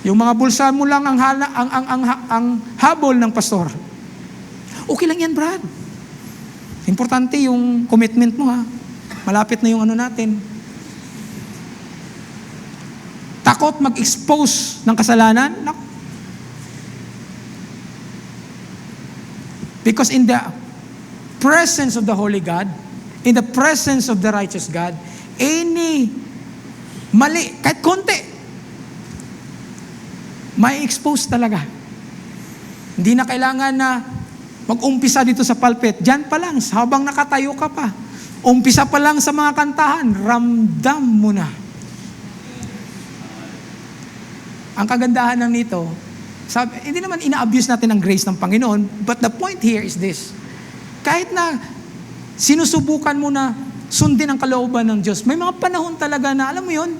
Yung mga bulsa mo lang ang habol ng pastor. Okay lang yan, Brad. Importante yung commitment mo, ha. Malapit na yung ano natin. Takot mag-expose ng kasalanan? Naku. Because in the presence of the Holy God, in the presence of the righteous God, any mali, kahit konti, may expose talaga. Hindi na kailangan na mag-umpisa dito sa pulpit. Diyan pa lang, habang nakatayo ka pa. Umpisa pa lang sa mga kantahan, ramdam mo na. Ang kagandahan ng nito, hindi naman ina-abuse natin ang grace ng Panginoon, but the point here is this. Kahit na sinusubukan mo na sundin ang kalooban ng Diyos, may mga panahon talaga na, alam mo yun,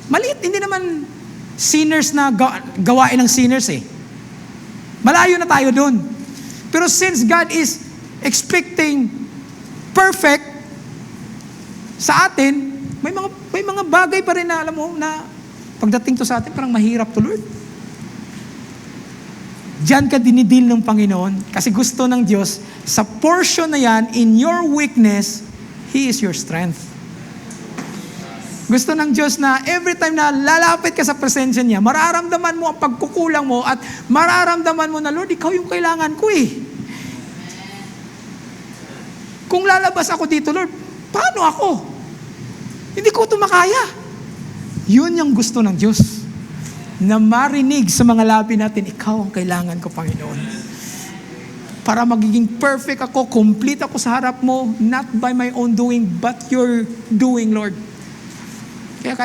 maliit, hindi naman sinners na gawain ng sinners eh. Malayo na tayo dun. Pero since God is expecting perfect sa atin, may mga bagay pa rin na, alam mo, na pagdating to sa atin, parang mahirap to Lord. Diyan ka dinidil ng Panginoon kasi gusto ng Diyos, sa portion na yan, in your weakness, He is your strength. Gusto ng Diyos na every time na lalapit ka sa presensya niya, mararamdaman mo ang pagkukulang mo at mararamdaman mo na, Lord, Ikaw yung kailangan ko eh. Kung lalabas ako dito, Lord, paano ako? Hindi ko ito makaya. Yun yung gusto ng Diyos. Na marinig sa mga labi natin, Ikaw ang kailangan ko, Panginoon. Para magiging perfect ako, complete ako sa harap mo, not by my own doing, but your doing, Lord. Kaya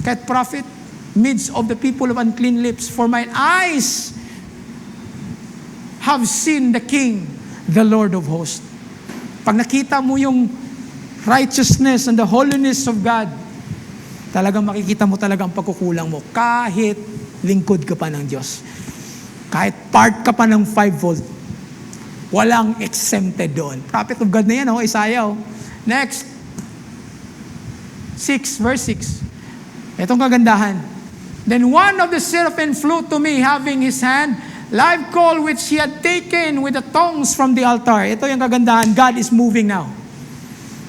kahit prophet, midst of the people of unclean lips, for mine eyes have seen the King, the Lord of hosts. Pag nakita mo yung righteousness and the holiness of God, talagang makikita mo talaga ang pagkukulang mo. Kahit lingkod ka pa ng Diyos. Kahit part ka pa ng fivefold. Walang exempted doon. Prophet of God na yan, Isaiah. Next. 6, verse 6. Itong kagandahan. Then one of the seraphim flew to me, having his hand live coal which he had taken with the tongs from the altar. Ito yung kagandahan. God is moving now.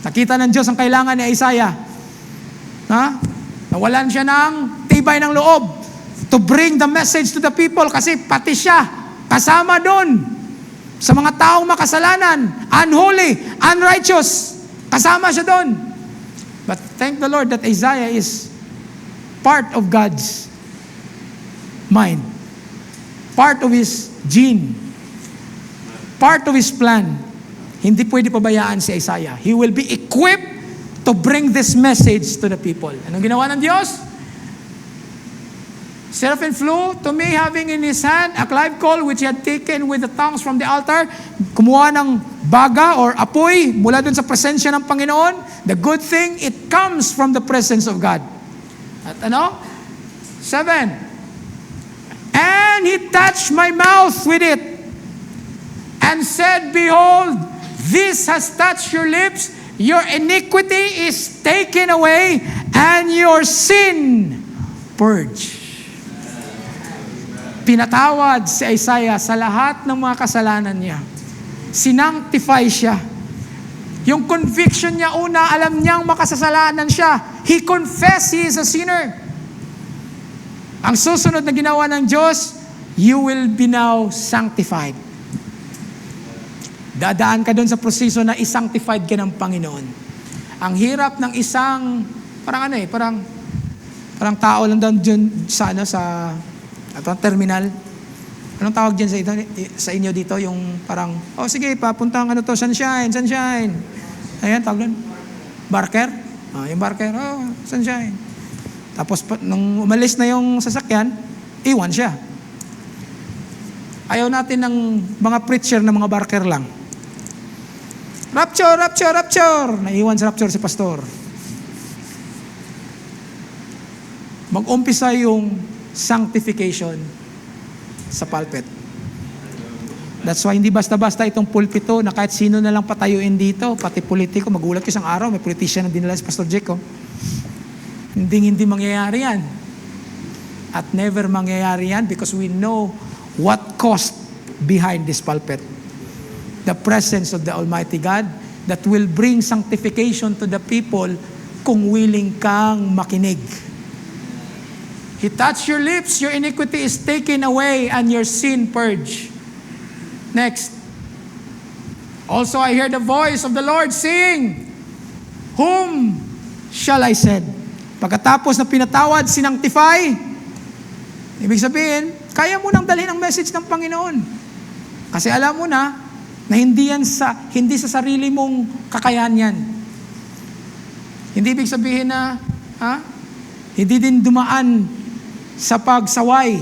Nakita ng Diyos ang kailangan ni Isaiah. Nawalan siya ng tibay ng loob to bring the message to the people kasi pati siya kasama doon sa mga taong makasalanan, unholy, unrighteous. Kasama siya doon. But thank the Lord that Isaiah is part of God's mind. Part of His gene. Part of His plan. Hindi pwede pabayaan si Isaiah. He will be equipped to to bring this message to the people. Anong ginawa ng Diyos? Seraphim flew to me, having in his hand a live coal which he had taken with the tongues from the altar. Kumuha ng baga or apoy mula dun sa presensya ng Panginoon. The good thing, it comes from the presence of God. At 7. And he touched my mouth with it and said, behold, this has touched your lips. Your iniquity is taken away and your sin purged. Pinatawad si Isaiah sa lahat ng mga kasalanan niya. Sinanctify siya. Yung conviction niya una, alam niyang makasasalanan siya. He confessed he is a sinner. Ang susunod na ginawa ng Diyos, you will be now sanctified. Dadaan ka doon sa proseso na isanctified ka ng Panginoon. Ang hirap ng isang, parang tao lang doon sa terminal. Anong tawag dyan sa inyo dito? Yung parang, sige, papuntang sunshine. Ayan, tawag doon. Barker? Yung barker, sunshine. Tapos, nung umalis na yung sasakyan, iwan siya. Ayaw natin ng mga preacher na mga barker lang. Rapture! Naiwan sa rapture si pastor. Mag-umpisa yung sanctification sa pulpit. That's why hindi basta-basta itong pulpito na kahit sino na lang patayuin dito, pati politiko, magulat ko isang araw, may politician na dinala si Pastor Jacob. Hindi mangyayari yan. At never mangyayari yan because we know what cost behind this pulpit. The presence of the Almighty God that will bring sanctification to the people kung willing kang makinig. He touched your lips, your iniquity is taken away, and your sin purged. Next. Also I heard the voice of the Lord saying, whom shall I send? Pagkatapos na pinatawad, sinanctify, ibig sabihin, kaya mo nang dalhin ang message ng Panginoon. Kasi alam mo na hindi sa sarili mong kakayahan yan. Hindi ibig sabihin na, hindi din dumaan sa pagsaway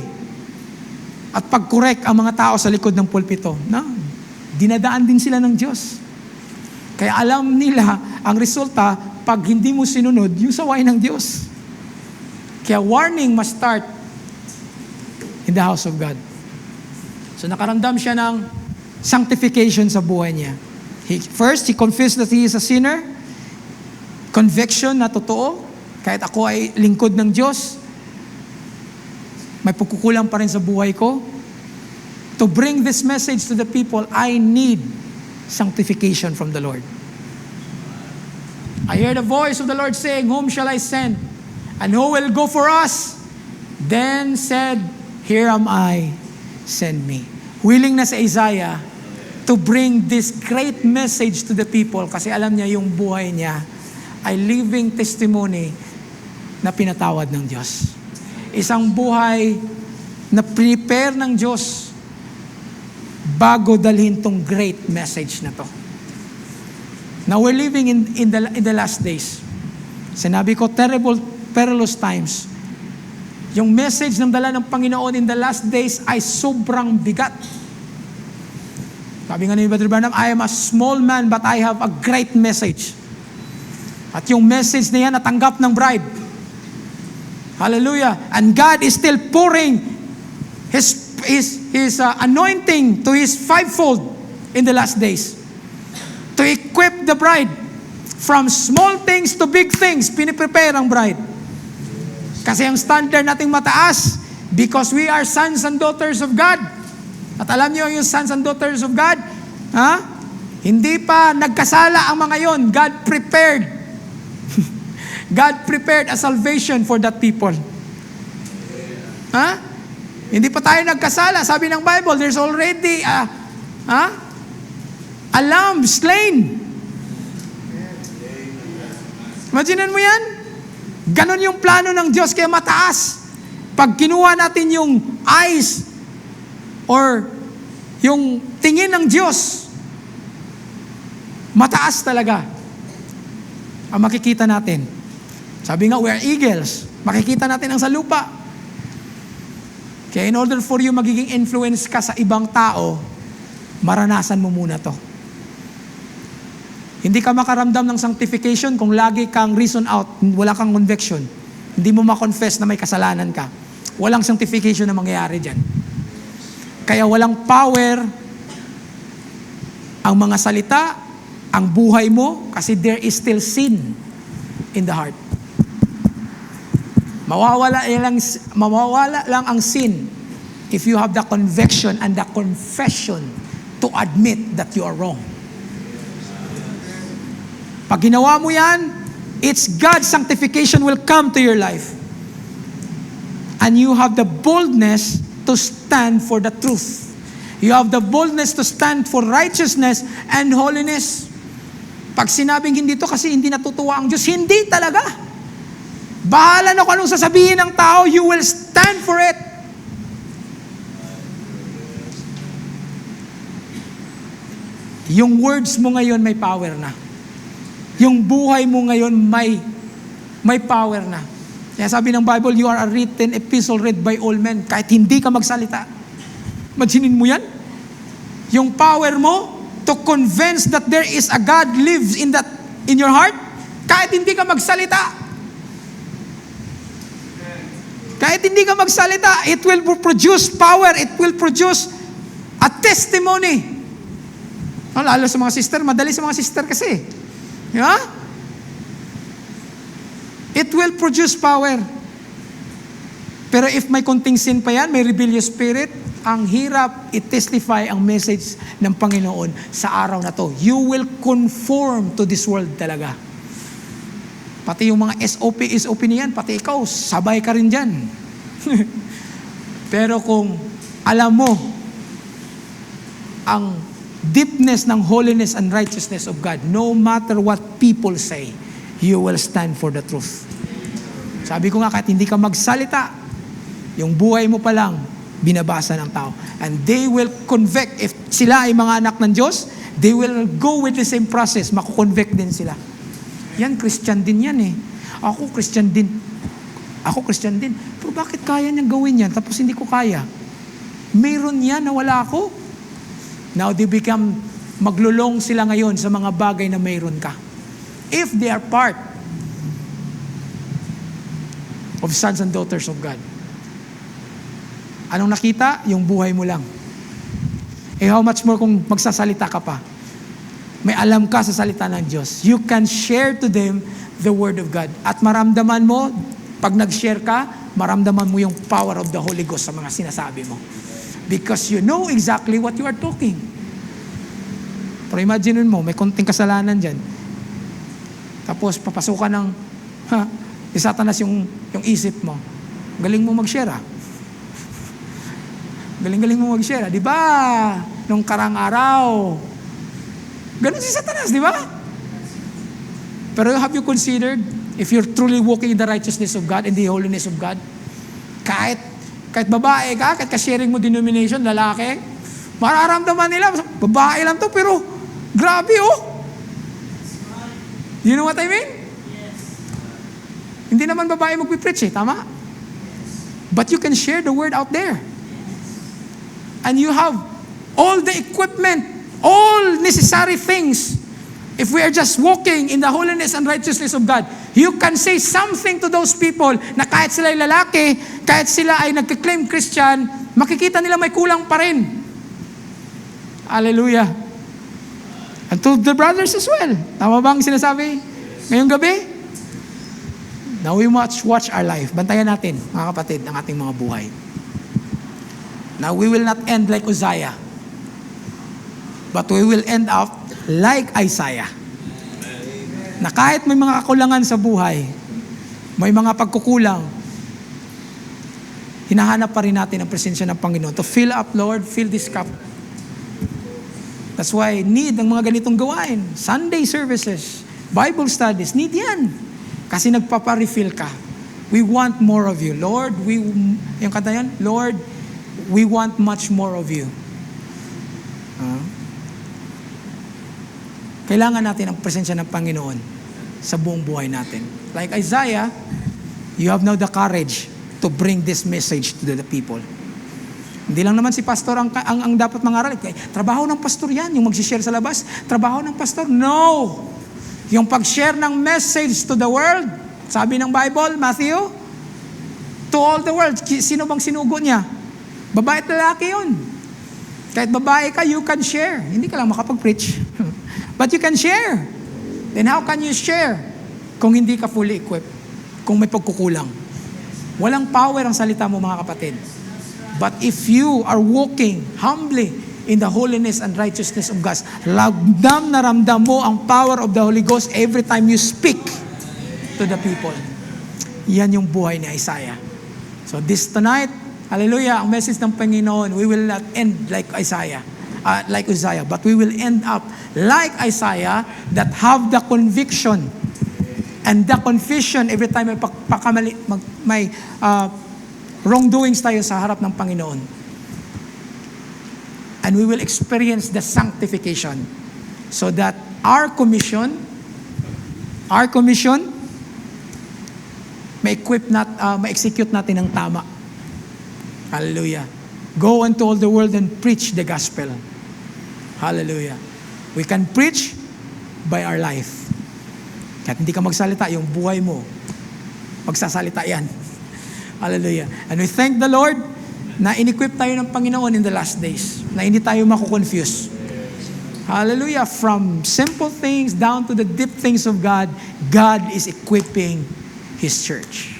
at pag-correct ang mga tao sa likod ng pulpito. Dinadaan din sila ng Diyos. Kaya alam nila ang resulta pag hindi mo sinunod yung saway ng Diyos. Kaya warning must start in the house of God. So nakaramdam siya ng sanctification sa buhay niya. First, he confessed that he is a sinner. Conviction na totoo. Kahit ako ay lingkod ng Diyos, may pagkukulang pa rin sa buhay ko. To bring this message to the people, I need sanctification from the Lord. I hear the voice of the Lord saying, whom shall I send? And who will go for us? Then said, here am I, send me. Willing na si Isaiah to bring this great message to the people kasi alam niya yung buhay niya ay living testimony na pinatawad ng Diyos. Isang buhay na prepare ng Diyos bago dalhin tong great message na to. Now we're living in the last days. Sinabi ko, terrible, perilous times. Yung message ng dala ng Panginoon in the last days ay sobrang bigat. Sabi nga ni Brother Branham, I am a small man but I have a great message. At yung message na yan natanggap ng bride. Hallelujah. And God is still pouring His anointing to His fivefold in the last days. To equip the bride. From small things to big things, piniprepare ang bride. Kasi ang standard nating mataas, because we are sons and daughters of God. At alam niyo yung sons and daughters of God, hindi pa nagkasala ang mga yon. God prepared a salvation for that people. Hindi pa tayo nagkasala. Sabi ng Bible, there's already a lamb slain. Imagine mo yan? Ganon yung plano ng Diyos, kaya mataas. Pag kinuha natin yung eyes or yung tingin ng Diyos, mataas talaga. ang makikita natin. Sabi nga, we are eagles. Makikita natin ang sa lupa. Kaya in order for you magiging influence ka sa ibang tao, maranasan mo muna to. Hindi ka makaramdam ng sanctification kung lagi kang reason out, wala kang conviction. Hindi mo ma-confess na may kasalanan ka. Walang sanctification na mangyayari dyan. Kaya walang power ang mga salita, ang buhay mo, kasi there is still sin in the heart. Mawawala lang ang sin if you have the conviction and the confession to admit that you are wrong. Pag ginawa mo yan, it's God's sanctification will come to your life. And you have the boldness to stand for the truth. You have the boldness to stand for righteousness and holiness. Pag sinabing hindi to kasi hindi natutuwa ang Diyos, hindi talaga. Bahala na kung anong sasabihin ng tao, you will stand for it. Yung words mo ngayon may power na. Yung buhay mo ngayon may power na. Kaya sabi ng Bible, you are a written epistle read by all men. Kahit hindi ka magsalita. Imaginin mo yan? Yung power mo to convince that there is a God lives in your heart, kahit hindi ka magsalita. Kahit hindi ka magsalita, it will produce power, it will produce a testimony. Lalo sa mga sister, madali sa mga sister kasi. Yeah? It will produce power. Pero if may konting sin pa yan, may rebellious spirit, ang hirap i-testify ang message ng Panginoon sa araw na to. You will conform to this world talaga. Pati yung mga SOP niyan, pati ikaw, sabay ka rin dyan. Pero kung alam mo ang deepness ng holiness and righteousness of God, no matter what people say, you will stand for the truth. Sabi ko nga, kahit hindi ka magsalita, yung buhay mo pa lang, binabasa ng tao. And they will convict. If sila ay mga anak ng Diyos, they will go with the same process. Makukonvict din sila. Yan, Christian din yan eh. Ako, Christian din. Pero bakit kaya niyang gawin yan? Tapos hindi ko kaya. Mayroon yan na wala ako. Now they become, maglulong sila ngayon sa mga bagay na mayroon ka. If they are part of sons and daughters of God. Anong nakita? Yung buhay mo lang. How much more kung magsasalita ka pa? May alam ka sa salita ng Diyos. You can share to them the Word of God. At maramdaman mo, pag nag-share ka, maramdaman mo yung power of the Holy Ghost sa mga sinasabi mo. Because you know exactly what you are talking. Pero imagine mo, may konting kasalanan dyan. Tapos papasukan ng, ni Satanas yung isip mo. Galing mo mag-share Galing mo mag-share Di ba? Nung karang araw, ganun si Satanas, di ba? Pero have you considered, if you're truly walking in the righteousness of God and the holiness of God, kahit babae ka, kahit ka-sharing mo denomination, lalaki, mararamdaman nila, babae lang to, pero grabe You know what I mean? Yes. Hindi naman babae magpipreach tama? But you can share the word out there. And you have all the equipment, all necessary things. If we are just walking in the holiness and righteousness of God, you can say something to those people na kahit sila ay lalaki, kahit sila ay nagka-claim Christian, makikita nila may kulang pa rin. Hallelujah. And to the brothers as well. Tama bang sinasabi ngayong gabi? Now we must watch our life. Bantayan natin, mga kapatid, ang ating mga buhay. Now we will not end like Uzziah, but we will end up like Isaiah. Na kahit may mga kakulangan sa buhay, may mga pagkukulang, hinahanap pa rin natin ang presensya ng Panginoon. To fill up, Lord, fill this cup. That's why need ng mga ganitong gawain. Sunday services, Bible studies, need yan. Kasi nagpaparefill ka. We want more of you. Lord, yung kanta yan, Lord, we want much more of you. Kailangan natin ang presensya ng Panginoon. sa buong buhay natin. Like Isaiah, you have now the courage to bring this message to the people. Hindi lang naman si pastor ang dapat mangaral. Trabaho ng pastor yan, yung mag-share sa labas. Trabaho ng pastor. No! Yung pag-share ng message to the world, sabi ng Bible, Matthew, to all the world. Sino bang sinugo niya? Babae at lalaki yun. Kahit babae ka, you can share. Hindi ka lang makapag-preach. But you can share. Then how can you share kung hindi ka fully equipped? Kung may pagkukulang. Walang power ang salita mo, mga kapatid. But if you are walking humbly in the holiness and righteousness of God, ramdam na ramdam mo ang power of the Holy Ghost every time you speak to the people. Yan yung buhay ni Isaiah. So this tonight, hallelujah, ang message ng Panginoon, we will not end like Isaiah, but we will end up like Isaiah that have the conviction and the confession every time may wrongdoings tayo sa harap ng Panginoon. And we will experience the sanctification so that our commission ma-execute natin ng tama. Hallelujah. Go into all the world and preach the gospel. Hallelujah. We can preach by our life. Kahit hindi ka magsalita, yung buhay mo, magsasalita yan. Hallelujah. And we thank the Lord na in-equip tayo ng Panginoon in the last days, na hindi tayo makukonfuse. Hallelujah. From simple things down to the deep things of God, God is equipping His church.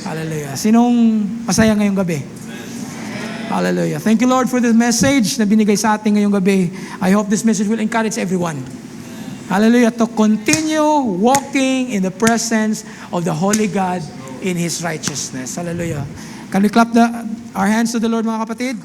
Hallelujah. Sinong masaya ngayong gabi? Hallelujah. Thank you, Lord, for this message na binigay sa atin ngayong gabi. I hope this message will encourage everyone. Hallelujah. To continue walking in the presence of the Holy God in His righteousness. Hallelujah. Can we clap our hands to the Lord, mga kapatid?